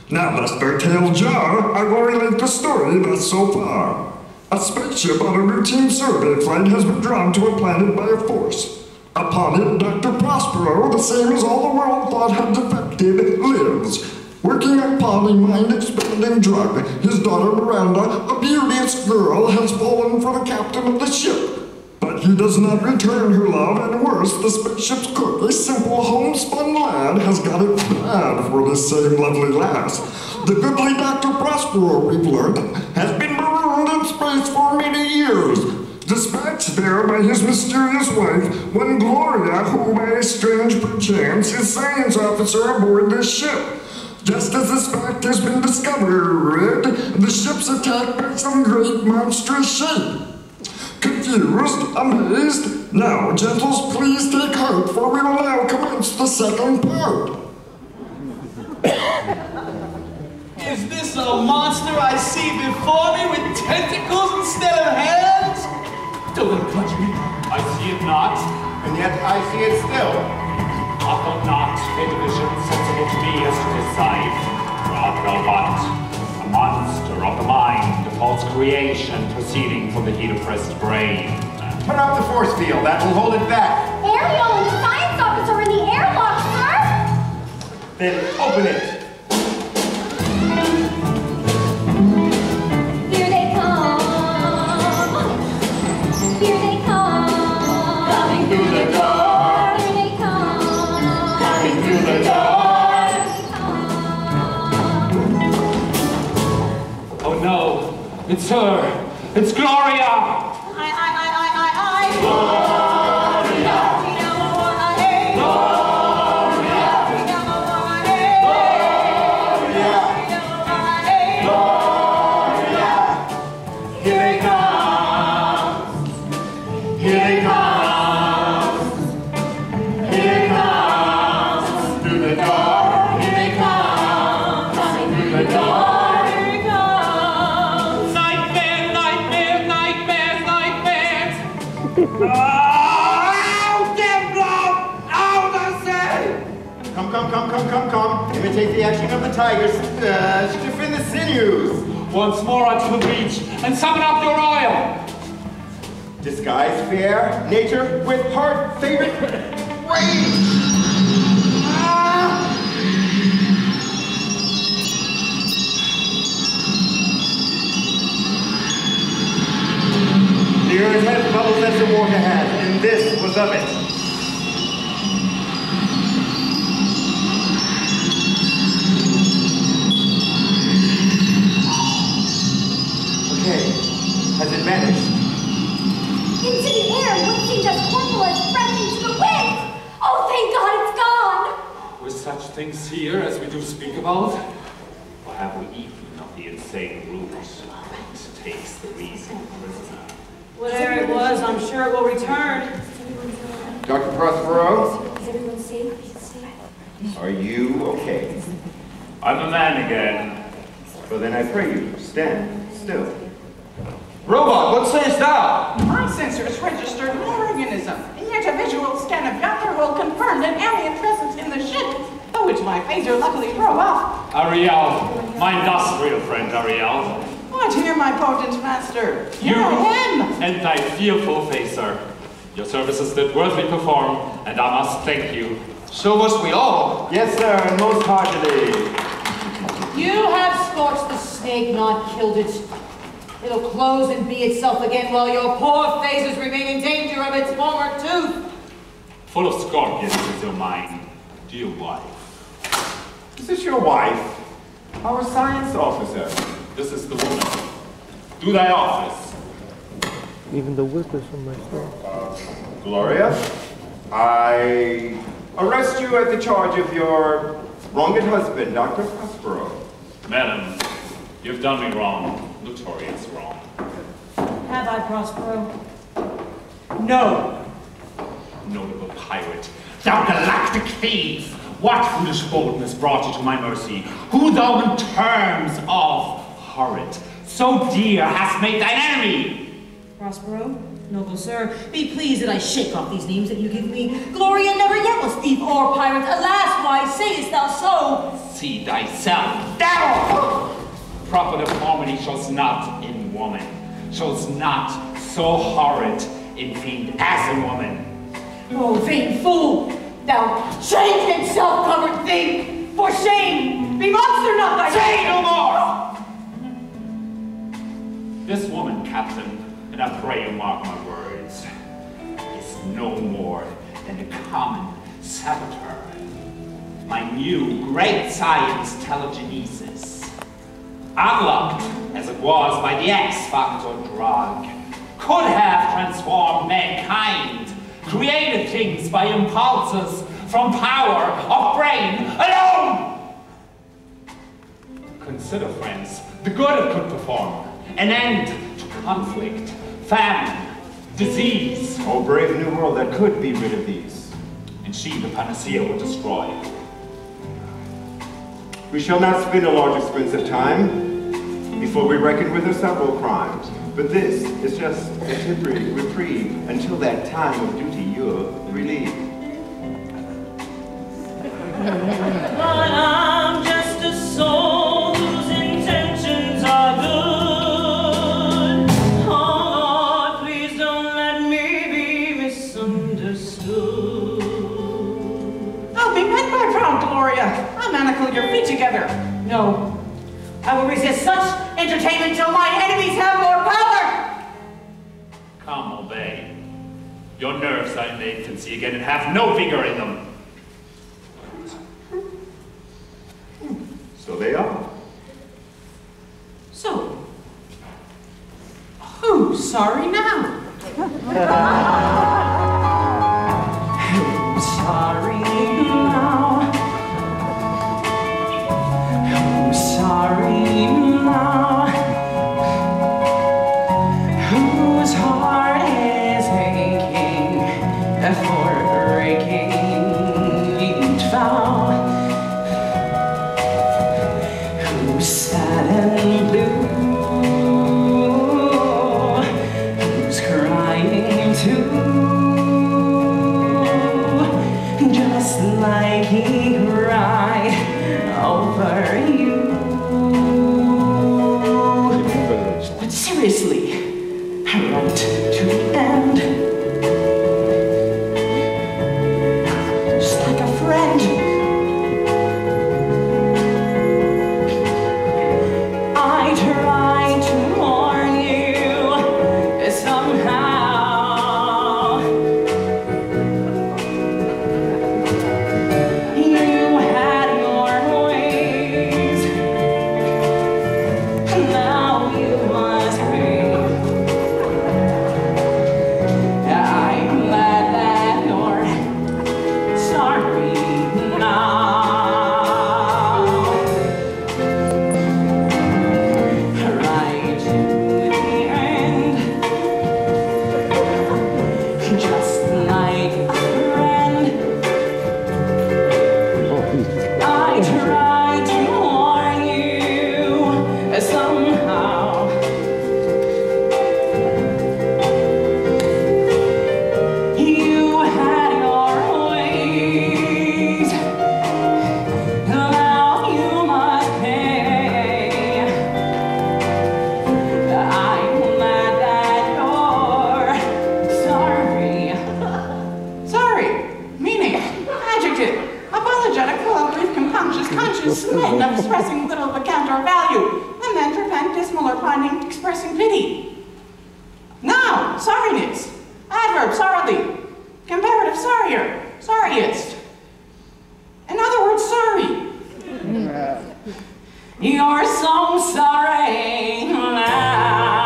Now, lest their tale jar, I will relate the story thus so far. A spaceship on a routine survey flight has been drawn to a planet by a force. Upon it, Dr. Prospero, the same as all the world thought had defected, lives. Working upon a mind-expanding drug, his daughter Miranda, a beauteous girl, has fallen for the captain of the ship. But he does not return her love, and worse, the spaceship's cook, a simple homespun lad, has got it bad for this same lovely lass. The goodly Dr. Prospero, we've learned, has been marooned in space for many years. Dispatched there by his mysterious wife, one Gloria, who by a strange perchance is science officer aboard this ship. Just as this fact has been discovered, the ship's attacked by some great monstrous shape. Confused, amazed, now, gentles, please take heart, for we will now commence the second part. Is this a monster I see before me with tentacles instead of hands? Don't touch me. I see it not. And yet I see it still. Offer not a division sensible to me as to decide. Rather what? A monster of the mind, a false creation proceeding from the heat oppressed brain. Turn up the force field, that will hold it back. Ariel and the science officer in the airlock, sir! Then open it. Here they come. Here they come. Coming through the door. Here they come. Coming through the door. Oh no, it's her. It's Gloria. Nightmare, nightmare, nightmare, come. Imitate the action of the tigers. Stiffen the sinews. Once more onto the beach and summon up your oil. Disguise fair nature with heart favorite rage. The earth has bubbles as the water has, and this was of it. Okay, has it vanished? Into the air, what seemed as horrible as breath into the wind! Oh, thank God it's gone! With such things here as we do speak about, or have we eaten of the insane root that takes the reason prisoner? Whatever it was, I'm sure it will return. Dr. Prospero, Is everyone safe? are you okay? I'm a man again. Well, then I pray you, stand still. Robot, what sayest thou? My sensors registered no organism, and yet a visual scan of yonder hull confirmed an alien presence in the ship, which my phaser luckily drove off. Ariel, my industrial friend Ariel. What here, my potent master? You Here I am! and thy fearful facer. Your services did worthily perform, and I must thank you. So must we all. Yes, sir, and most heartily. You have scorched the snake, not killed it. It'll close and be itself again while your poor phasers remain in danger of its former tooth. Full of scorpions is your mind, dear wife. Is this your wife? Our science officer. This is the woman. Do thy office. Even the whispers from my soul. Gloria, I arrest you at the charge of your wronged husband, Dr. Prospero. Madam, you've done me wrong, notorious wrong. Have I, Prospero? No. Notable pirate, thou galactic thief! What foolish boldness brought you to my mercy? Who thou in terms of horrid, so dear hast made thine enemy? Prospero, noble sir, be pleased that I shake off these names that you give me. Gloria never yet was thief or pirate. Alas, why sayest thou so? See thyself, devil! Proper deformity shows not in woman, shows not so horrid in fiend as in woman. Oh, vain fool! Thou changed and self-covered thing! For shame! Be monster not thy Say no more! This woman, Captain, and I pray you mark my words, is no more than a common saboteur. My new great science telegenesis, unlocked as it was by the X-Factor drug, could have transformed mankind, created things by impulses from power of brain alone. Consider, friends, the good it could perform, an end to conflict, famine, disease. Oh, brave new world that could be rid of these. And she the panacea would destroy. We shall not spend a large expense of time before we reckon with her several crimes. But this is just a temporary reprieve until that time of duty you're relieved. But I'm just a soul whose intentions are good. Oh, Lord, please don't let me be misunderstood. I'll be met by proud Gloria. I'll manacle your feet together. No. I will resist such entertainment till my enemies have more power! Come, obey. Your nerves are in their infancy again and have no vigor in them. So they are. So, who's sorry now? Who's sorry now? Who's sorry now? Whose heart is aching for breaking each vow? Who's sad and blue? Who's crying too? Just like he cried. conscious men of expressing little vacant or value, the men repent dismal or finding expressing pity. Now, sorriness, adverb sorrily, comparative sorrier, sorriest. In other words, sorry. You're so sorry now.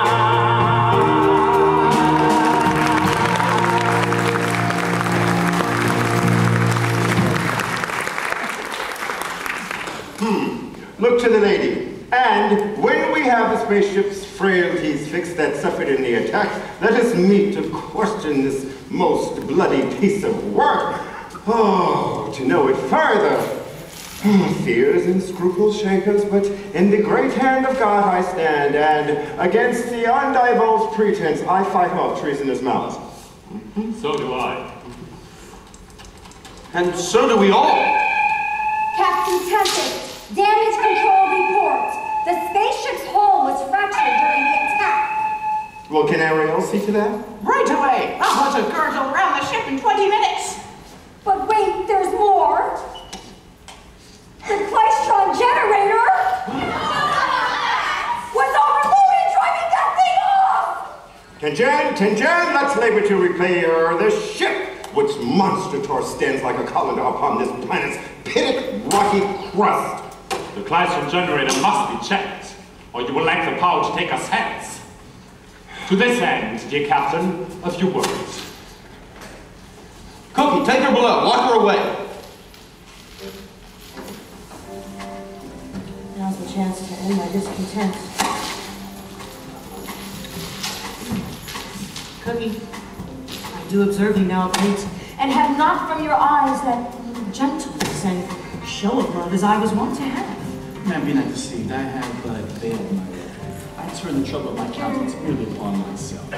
Look to the lady. And when we have the spaceship's frailties fixed that suffered in the attack, let us meet to question this most bloody piece of work. Oh, to know it further. Fears and scruples shake us, but in the great hand of God I stand, and against the undivulged pretense I fight off treasonous malice. So do I. And so do we all. Captain Tempest, damage control report. The spaceship's hull was fractured during the attack. Well, can Ariel see to that? Right away. I'll put a girdle around the ship in 20 minutes. But wait, there's more. The Kleistron generator was overloaded, driving that thing off! Tenjan, let's labor to repair this ship, which monster tor stands like a column upon this planet's pitted, rocky crust. The Kleistron generator must be checked, or you will lack the power to take us hence. To this end, dear Captain, a few words. Cookie, take her below. Lock her away. Now's the chance to end my discontent. Cookie, I do observe you now of late, and have not from your eyes that gentleness and show of love as I was wont to have. Man, be not deceived. I have but veiled my love. I turn the trouble of my countenance merely upon myself.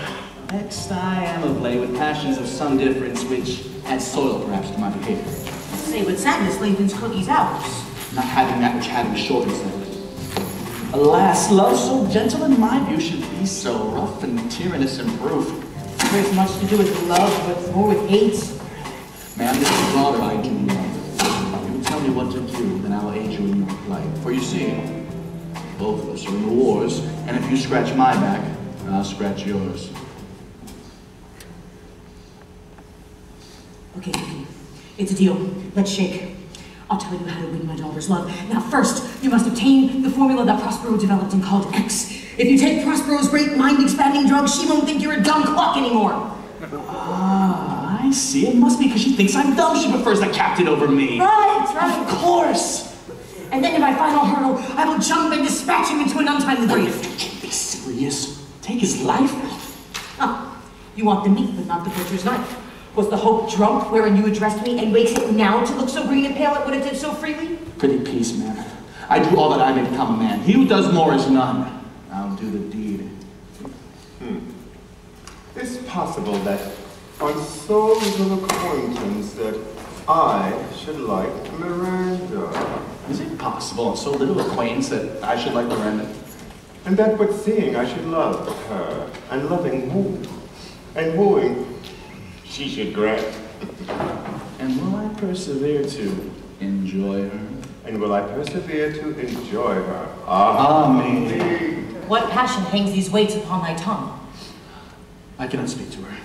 Vexed I am of late with passions of some difference, which adds soil perhaps to my behavior. Say, but sadness lengthens Cookie's hours. Not having that which having shortens them. Alas, love so gentle in my view should be so rough and tyrannous in proof. There's much to do with love, but more with hate. Ma'am, this is rather I do love. You tell me what to do, then I'll aid you in your plight. For you see, both of us are in the wars, and if you scratch my back, I'll scratch yours. Okay, Cookie, it's a deal. Let's shake. I'll tell you how to win my daughter's love. Now first, you must obtain the formula that Prospero developed and called X. If you take Prospero's great mind-expanding drug, she won't think you're a dumb clock anymore. Ah, I see. It must be because she thinks I'm dumb. She prefers the captain over me. Right. Of course. And then in my final hurdle, I will jump and dispatch him into an untimely grave. You can't be serious. Take his life? Huh. You want the meat, but not the butcher's knife. Was the hope drunk wherein you addressed me, and wakes it now to look so green and pale it would have did so freely? Pretty peace, man. I do all that I may become a man. He who does more is none. I'll do the deed. It's possible that on so little acquaintance that I should like Miranda. Is it possible on so little acquaintance that I should like Miranda? And that but seeing I should love her, and loving woo, and wooing she should grant. And will I persevere to enjoy her? And will I persevere to enjoy her? Amen. What passion hangs these weights upon thy tongue? I cannot speak to her.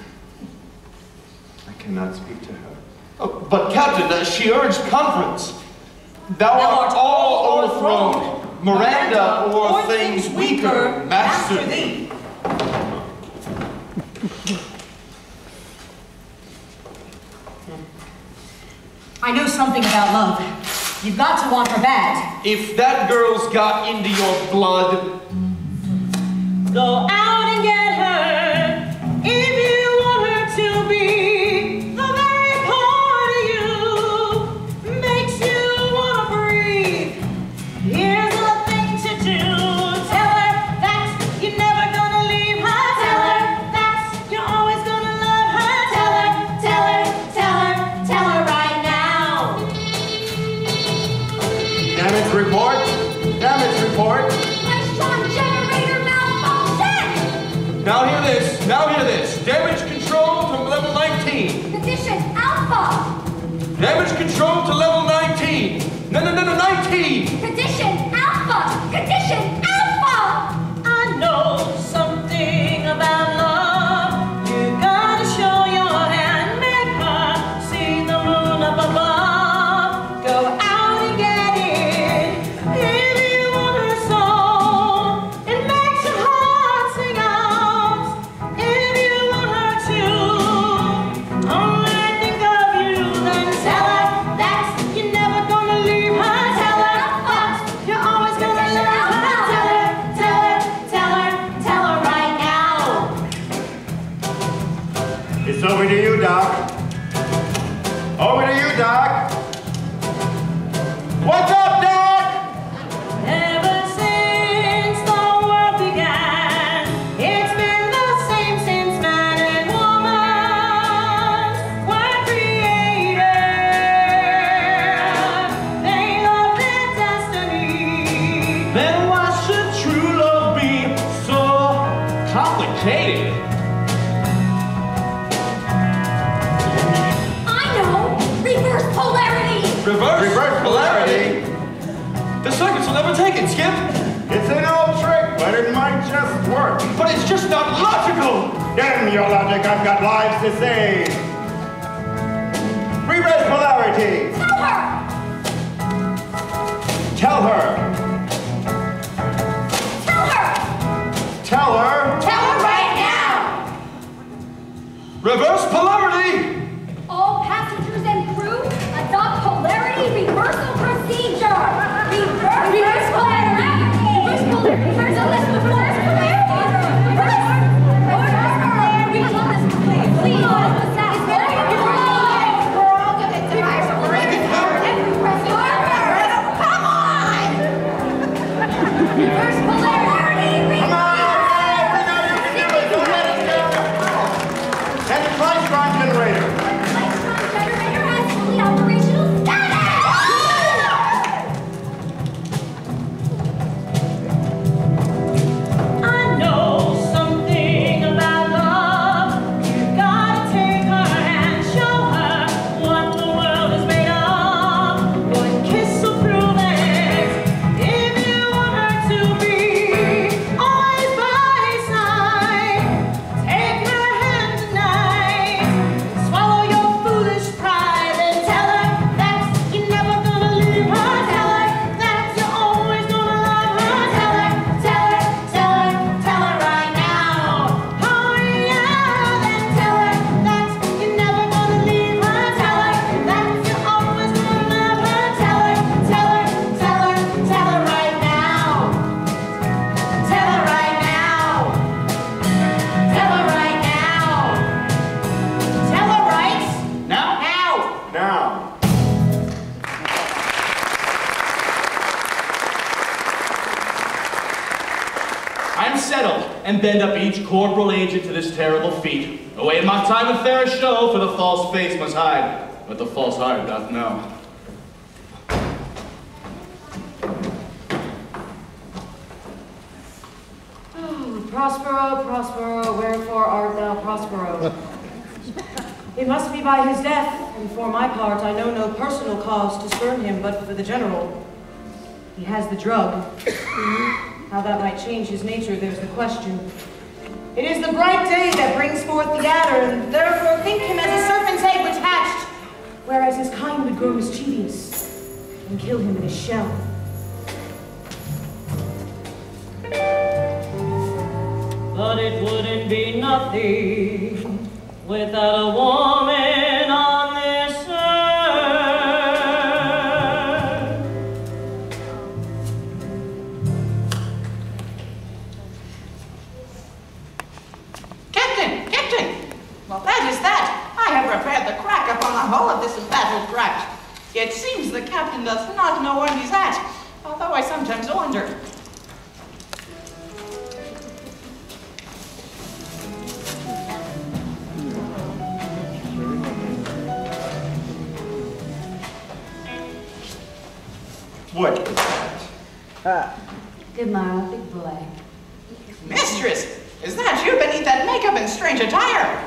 I cannot speak to her. Oh, but Captain, she urged conference. Thou art all overthrown. Miranda, o'er things weaker, master thee. I know something about love. You've got to want her bad. If that girl's got into your blood, Go out and get her if you want her to be the very part of you makes you want to breathe. Here's the thing to do. Tell her that you're never gonna leave her. Tell her that you're always gonna love her. Tell her, tell her, tell her, tell her right now. Damage report! Damage report! now hear this. Damage control to level 19. Condition Alpha. Damage control to level 19. No, 19! Condition Alpha! Condition Alpha! I know something about love. You gotta show your hand, make her see the moon up above. Go out and get it. If you want her soul, it makes your heart sing out. If you want her to only think of you, then tell her that you're never gonna leave her. Tell her that you're always gonna love her. Tell her right now. It's over to you, Doc. Over to you, Doc. What's up, Doc? Ever since the world began, it's been the same since man and woman were created. They love their destiny. Then why should true love be so complicated? I know! Reverse polarity! Reverse polarity? The circuits will never take it, Skip. It's an old trick, but it might just work. But it's just not logical. Damn your logic, I've got lives to save. Reverse polarity. Tell her! Tell her. Tell her! Tell her. Tell her right now! Reverse polarity. All passengers and crew, adopt polarity reversal procedure! Reverse polarity! Reverse polarity! Reverse polarity! Please, it's very important. We're all gonna die from come on! Reverse polarity! Come on, we know you can do it. Don't let us down. Send a Kleinstrom generator. Generator has fully operational status! I know something about love. You gotta take her and show her what the world is made of. One kiss will prove it. If you want her to be always by his side, take her hand tonight. Swallow your foolish pride and tell her that you're never gonna leave her. Tell her that you're always gonna love her. Tell her right now. Oh yeah, then tell her that you're never gonna leave her. Tell her that you're always gonna love her. Tell her right now. Tell her right now. Tell her right now. Tell her right Now? now. Now. I'm settled and bend up each corporal agent to this terrible feat. Away in my time and fair show, for the false face must hide, but the false heart doth know. Prospero, Prospero, wherefore art thou Prospero? It must be by his death, and for my part I know no personal cause to spurn him, but for the general. He has the drug. How that might change his nature, there's the question. It is the bright day that brings forth the adder, and therefore think him as a serpent's egg which hatched, whereas his kind would grow mischievous, and kill him in his shell. But it wouldn't be nothing without a woman on this earth. Captain! Well, that is that. I have repaired the crack upon the hull of this embattled craft. It seems the captain does not know where he's at, although I sometimes wonder. What is that? Good morrow, big boy. Mistress, is that you beneath that makeup and strange attire?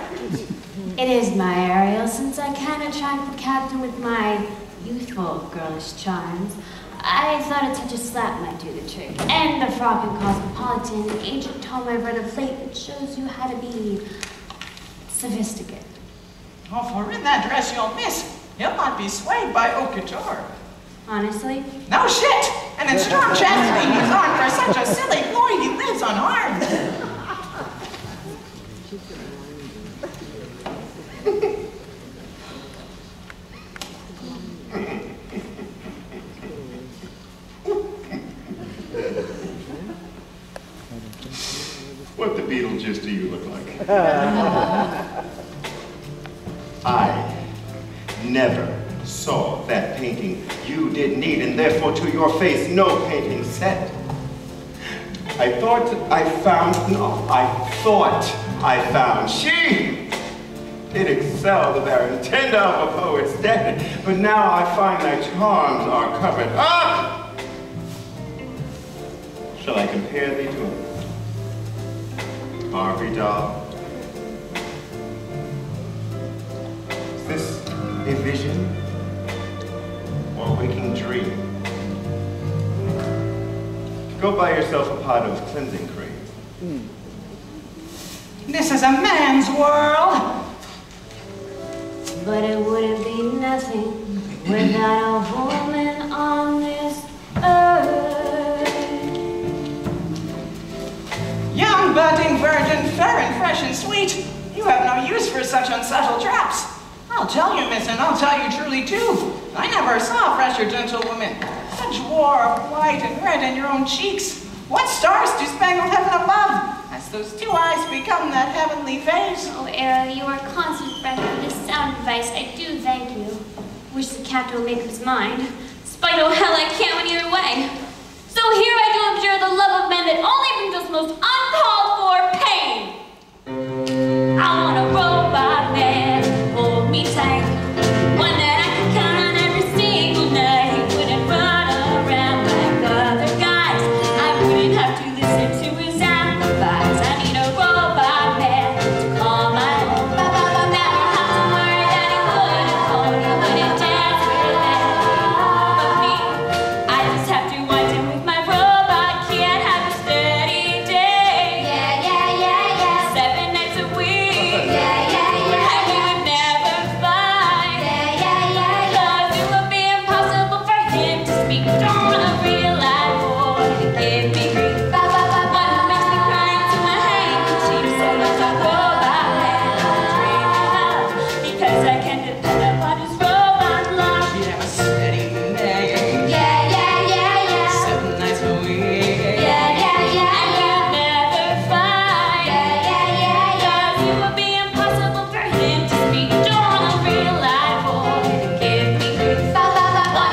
It is my Ariel, since I can attract the captain with my youthful, girlish charms. I thought a touch of slap might do the trick. And the frock and cosmopolitan, the ancient tome I've read of late that shows you how to be sophisticated. Oh, for in that dress you'll miss. You'll not be swayed by haute couture. Honestly? No shit! And in strong chastening he's on for such a silly boy he lives unharmed. What the Beetlejuice do you look like? I never saw that painting you did need, and therefore to your face no painting set. I thought I found she did excel the barren tender of a poet's dead, but now I find thy charms are covered up. Shall I compare thee to a Barbie doll? Is this a vision or a waking dream? Go buy yourself a pot of cleansing cream. This is a man's world. But it wouldn't be nothing without a woman on this earth. Young, budding virgin, fair and fresh and sweet, you have no use for such unsubtle traps. I'll tell you, miss, and I'll tell you truly, too. I never saw a fresher gentlewoman. Such war of white and red in your own cheeks. What stars do spangle heaven above, as those two eyes become that heavenly face? Oh, Era, you are a constant friend for this sound advice. I do thank you. Wish the captain would make up his mind. Despite oh hell, I can't win either way. So here I do abjure the love of men that only brings us most uncalled for pain. I want a robot man, hold me tight. One that I can count on every single night. He wouldn't run around like other guys. I wouldn't have to listen to his advice. I need a robot man to call my own. Never have to worry that he wouldn't phone. He wouldn't dance with anyone but me. I just have to wind him with my robot. Can't have a steady day. Yeah, yeah, yeah, yeah. 7 nights a week. Yeah, yeah, yeah. And we would never fight. Yeah, yeah, yeah, yeah. 'Cause it would be impossible for him to speak. Don't wanna real life boy to give me grief. One who makes me cry into my handkerchief. So much a robot man I'm dreaming of. Because I can depend upon his robot love. She'd have a steady day. Yeah, yeah, yeah, yeah. 7 nights a week. Yeah, yeah, yeah, and we'd never fight. Yeah, yeah, yeah, yeah. 'Cause it would be impossible for him to speak. Don't want a real life boy to give me grief. One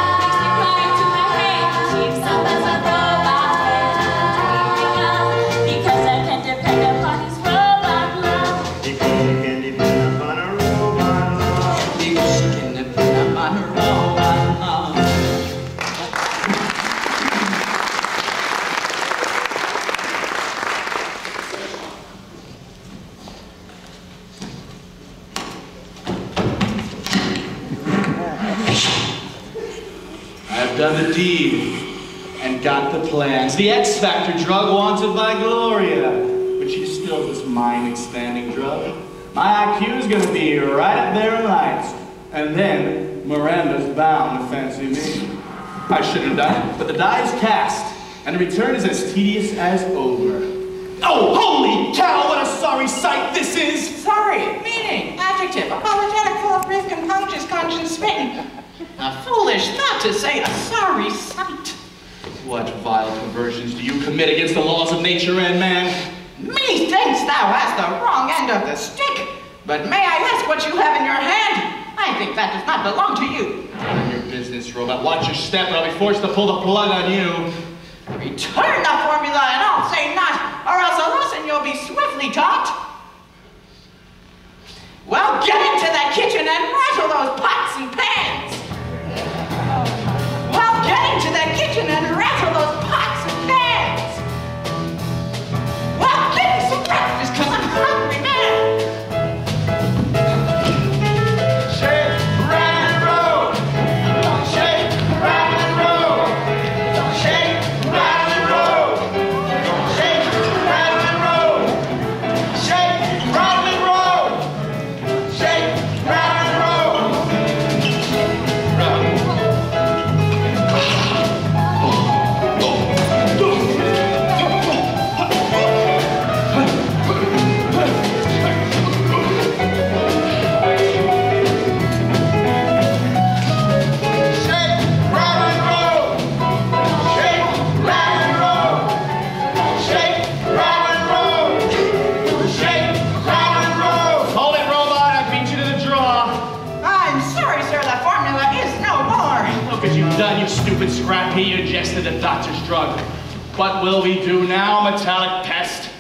who makes me cry into my handkerchief. So that's a robot man I'm dreaming of. Because I can depend upon his robot love. Because you can depend upon a robot love. Because she can depend upon her robot love. I've done the deed and got the plans. The X Factor drug wanted by Gloria. But she's still this mind-expanding drug. My IQ is gonna be right up there in lights. And then Miranda's bound to fancy me. I shouldn't have done it, but the die is cast, and the return is as tedious as over. Oh, holy cow, what a sorry sight this is! Sorry, meaning, adjective, apologetic, full of risk, compunctious, conscience smitten. Foolish not to say a sorry sight. What vile perversions do you commit against the laws of nature and man? Methinks thou hast the wrong end of the stick. But may I ask what you have in your hand? I think that does not belong to you. None of your business, robot. Watch your step, or I'll be forced to pull the plug on you. Return the formula and I'll say not, or else a lesson you'll be swiftly taught. Well, get into the kitchen and rattle those pots and pans. Well, get into the kitchen and rattle those pots and pans. Well, give me some breakfast, 'cause I'm hungry, man. sir, the formula is no more. Look what you've done, you stupid scrappy. You ingested the doctor's drug. What will we do now, metallic pest?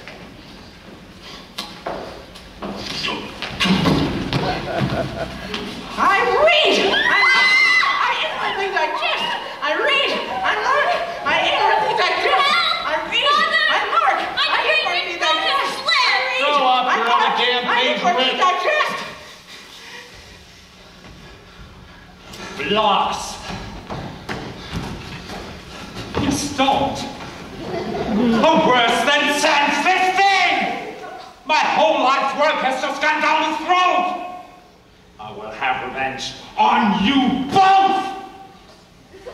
I read! I inwardly digest! I read! I learn! I inwardly digest! I read! I mark! I inwardly digest! I read! Grow up, I you're on mark! the damn I page inwardly with- digest! Blocks. You stoned. Oh, worse than sense, this thing! My whole life's work has just gone down his throat! I will have revenge on you both!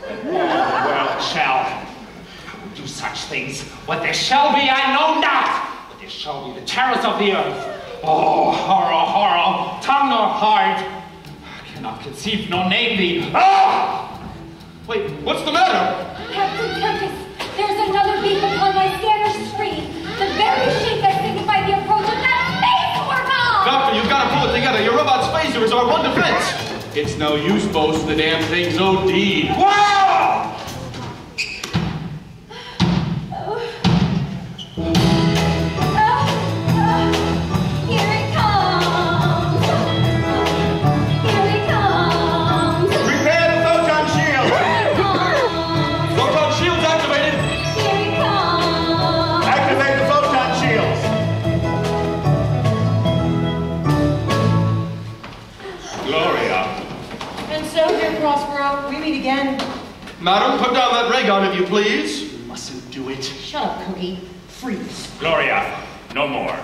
And all the world shall do such things. What there shall be, I know not, but there shall be the terrors of the earth. Oh, horror, horror, tongue nor heart. I cannot conceive nor name thee. Ah! Wait, what's the matter? Captain Curtis, there's another beep upon my scanner screen. The very shape that signified the approach of that space portal! Doctor, you've got to pull it together. Your robot's phaser is our one defense. It's no use, boast. The damn thing's OD'd. Wow! Here it comes! Here it comes! Prepare the photon shield! Photon shield's activated. Here it comes! Activate the photon shields! Gloria. And so, dear Prospero, we meet again. Madam, put down that ray gun, if you please. You mustn't do it. Shut up, Cookie. Freeze. Gloria, no more.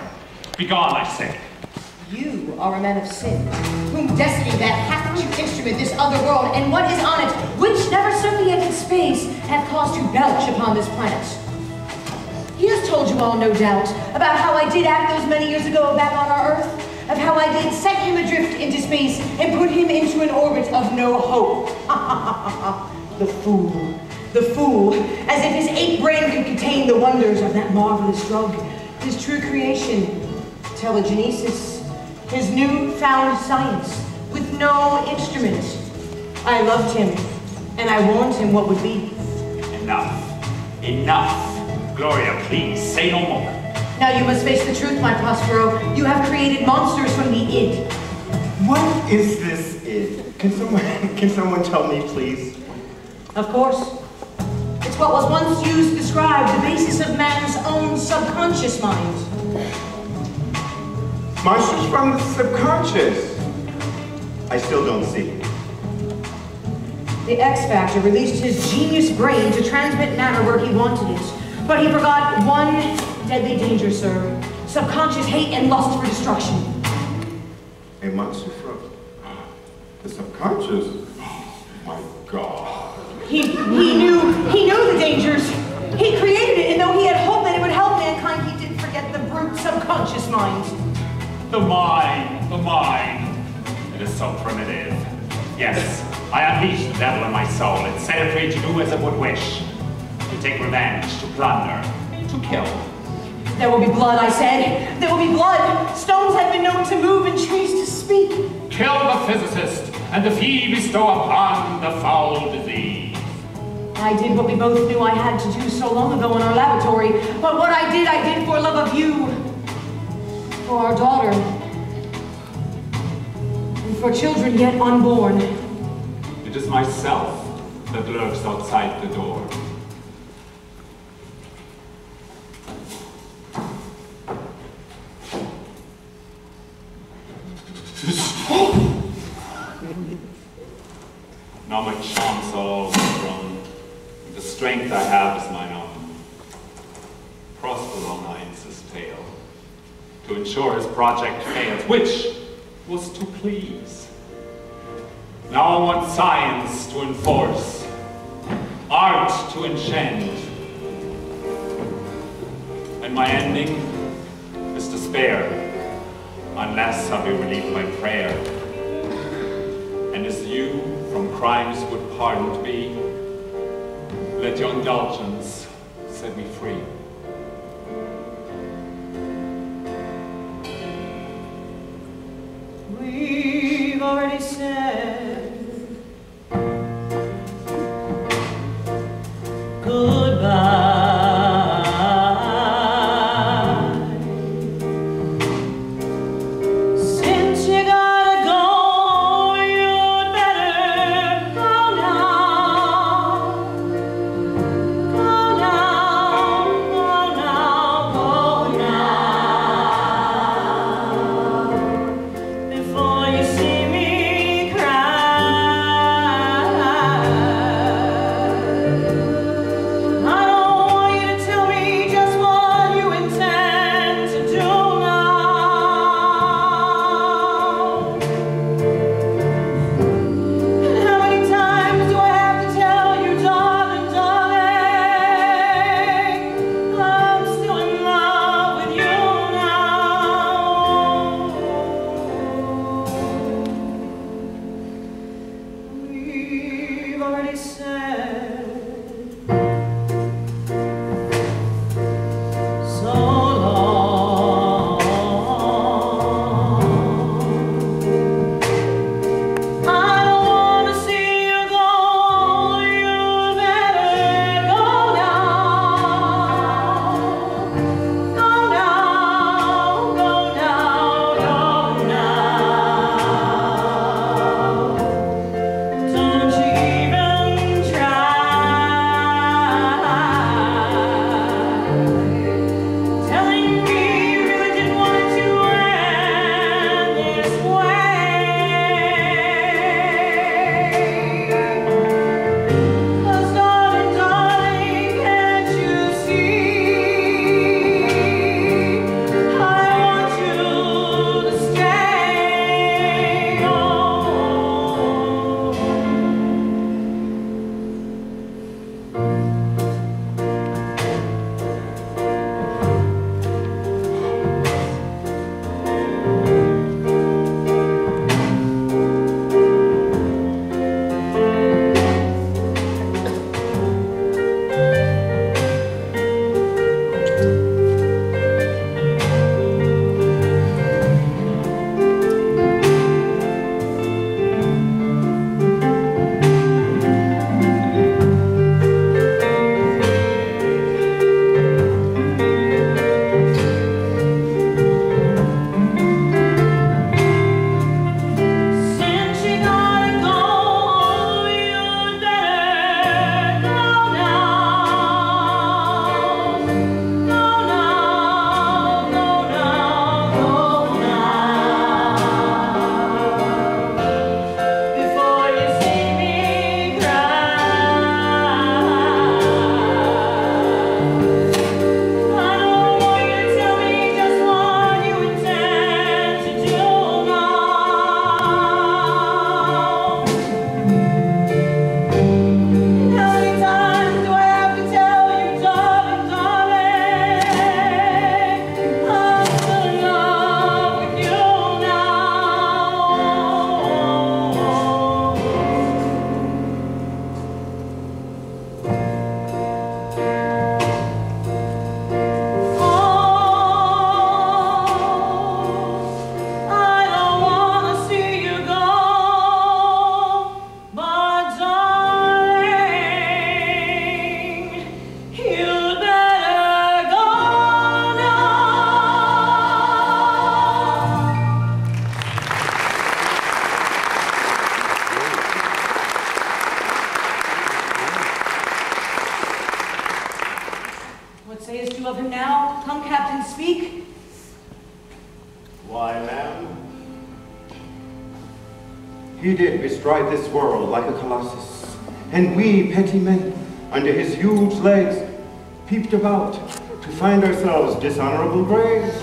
Begone, I say. You are a man of sin, whom destiny, that half-cheap instrument, this other world, and what is on it, which never circulated space, have caused to belch upon this planet. He has told you all, no doubt, about how I did act those many years ago back on our Earth, of how I did set him adrift into space and put him into an orbit of no hope. The fool. The fool, as if his ape brain could contain the wonders of that marvelous drug, his true creation, telegenesis, his new-found science, with no instrument. I loved him, and I warned him what would be. Enough. Enough. Gloria, please, say no more. Now you must face the truth, my Prospero. You have created monsters from the id. What is this id? Can someone tell me, please? Of course. It's what was once used to describe the basis of man's own subconscious mind. Monsters from the subconscious. I still don't see. The X Factor released his genius brain to transmit matter where he wanted it. But he forgot one deadly danger, sir. Subconscious hate and lust for destruction. A monster from the subconscious? Oh my God. He knew the dangers. He created it, and though he had hoped that it would help mankind, he didn't forget the brute subconscious mind. The mind, the mind. It is so primitive. Yes, I unleashed the devil in my soul and set it free to do as it would wish. To take revenge, to plunder, to kill. There will be blood, I said. There will be blood. Stones have been known to move and trees to speak. Kill the physicist, and the fee bestow upon the foul disease. I did what we both knew I had to do so long ago in our laboratory. But what I did for love of you. For our daughter. And for children yet unborn. It is myself that lurks outside the door. Now my charms are all grown. The strength I have is mine own. Prospero hides his tale, to ensure his project fails, which was to please. Now I want science to enforce, art to enchant, and my ending is despair, unless I be relieved by prayer. And as you from crimes would pardon be, let your indulgence set me free. We've already said already said. So long. I don't want to see you go. You better go now. Go now. Go now. Go now. Don't you even try telling me you really didn't want it to end this way. 'Cause darling, darling, can't you see? I want you to stay on. Since you gotta go, you'd better go now. Go now, go now, go now. Before you see me cry. I don't want you to tell me just what you intend to do now. How many times do I have to tell you, darling, darling, I'm still in love with you I don't want to see you go, but darling, you'd better go now. What sayest you of him now? Come, Captain, speak. Why, ma'am? He did bestride this world like a colossus, and we petty men, under his huge legs, peeped about to find ourselves dishonorable graves.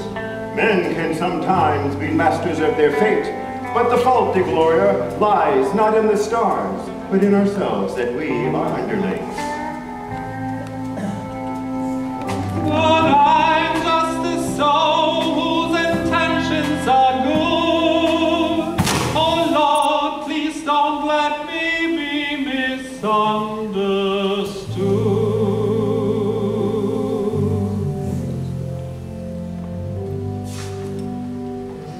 Men can sometimes be masters of their fate, but the fault, dear Gloria, lies not in the stars, but in ourselves, that we are underlings. But I'm just a soul whose intentions are good. Oh Lord, please don't let me be misunderstood.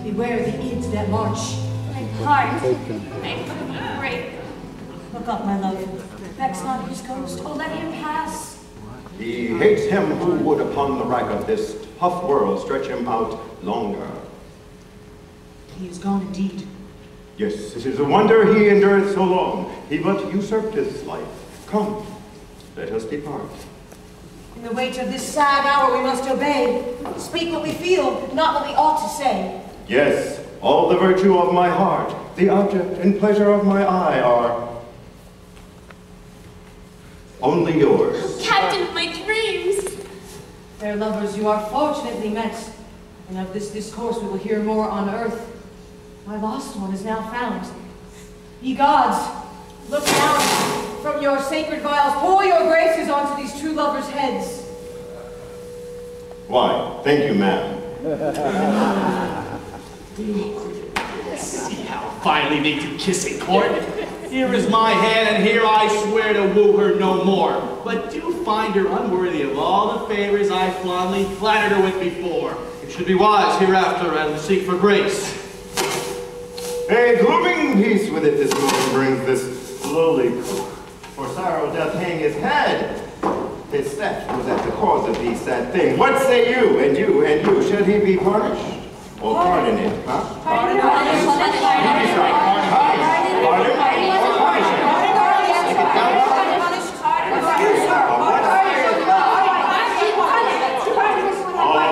Beware the Ids that march. My heart may break. Look up, my love. Vex not his ghost. Oh, let him pass. He hates him who would upon the rack of this tough world stretch him out longer. He is gone indeed. Yes, it is a wonder he endured so long. He but usurped his life. Come, let us depart. In the weight of this sad hour we must obey. Speak what we feel, not what we ought to say. Yes, all the virtue of my heart, the object and pleasure of my eye are only yours. Captain of my dreams. Fair lovers, you are fortunately met, and of this discourse we will hear more on earth. My lost one is now found. Ye gods, look down from your sacred vials, pour your graces onto these true lovers' heads. Why, thank you, ma'am. See how finely they do kissing court? Here is my hand, and here I swear to woo her no more. But do find her unworthy of all the favors I fondly flattered her with before. It should be wise hereafter and seek for grace. A glooming peace with it this morning brings this lowly cook. For sorrow doth hang his head. His theft was at the cause of these sad things. What say you, and you, and you? Should he be punished? Or pardon it, huh? Pardon or punish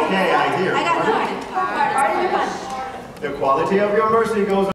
Okay, I hear. The quality of your mercy goes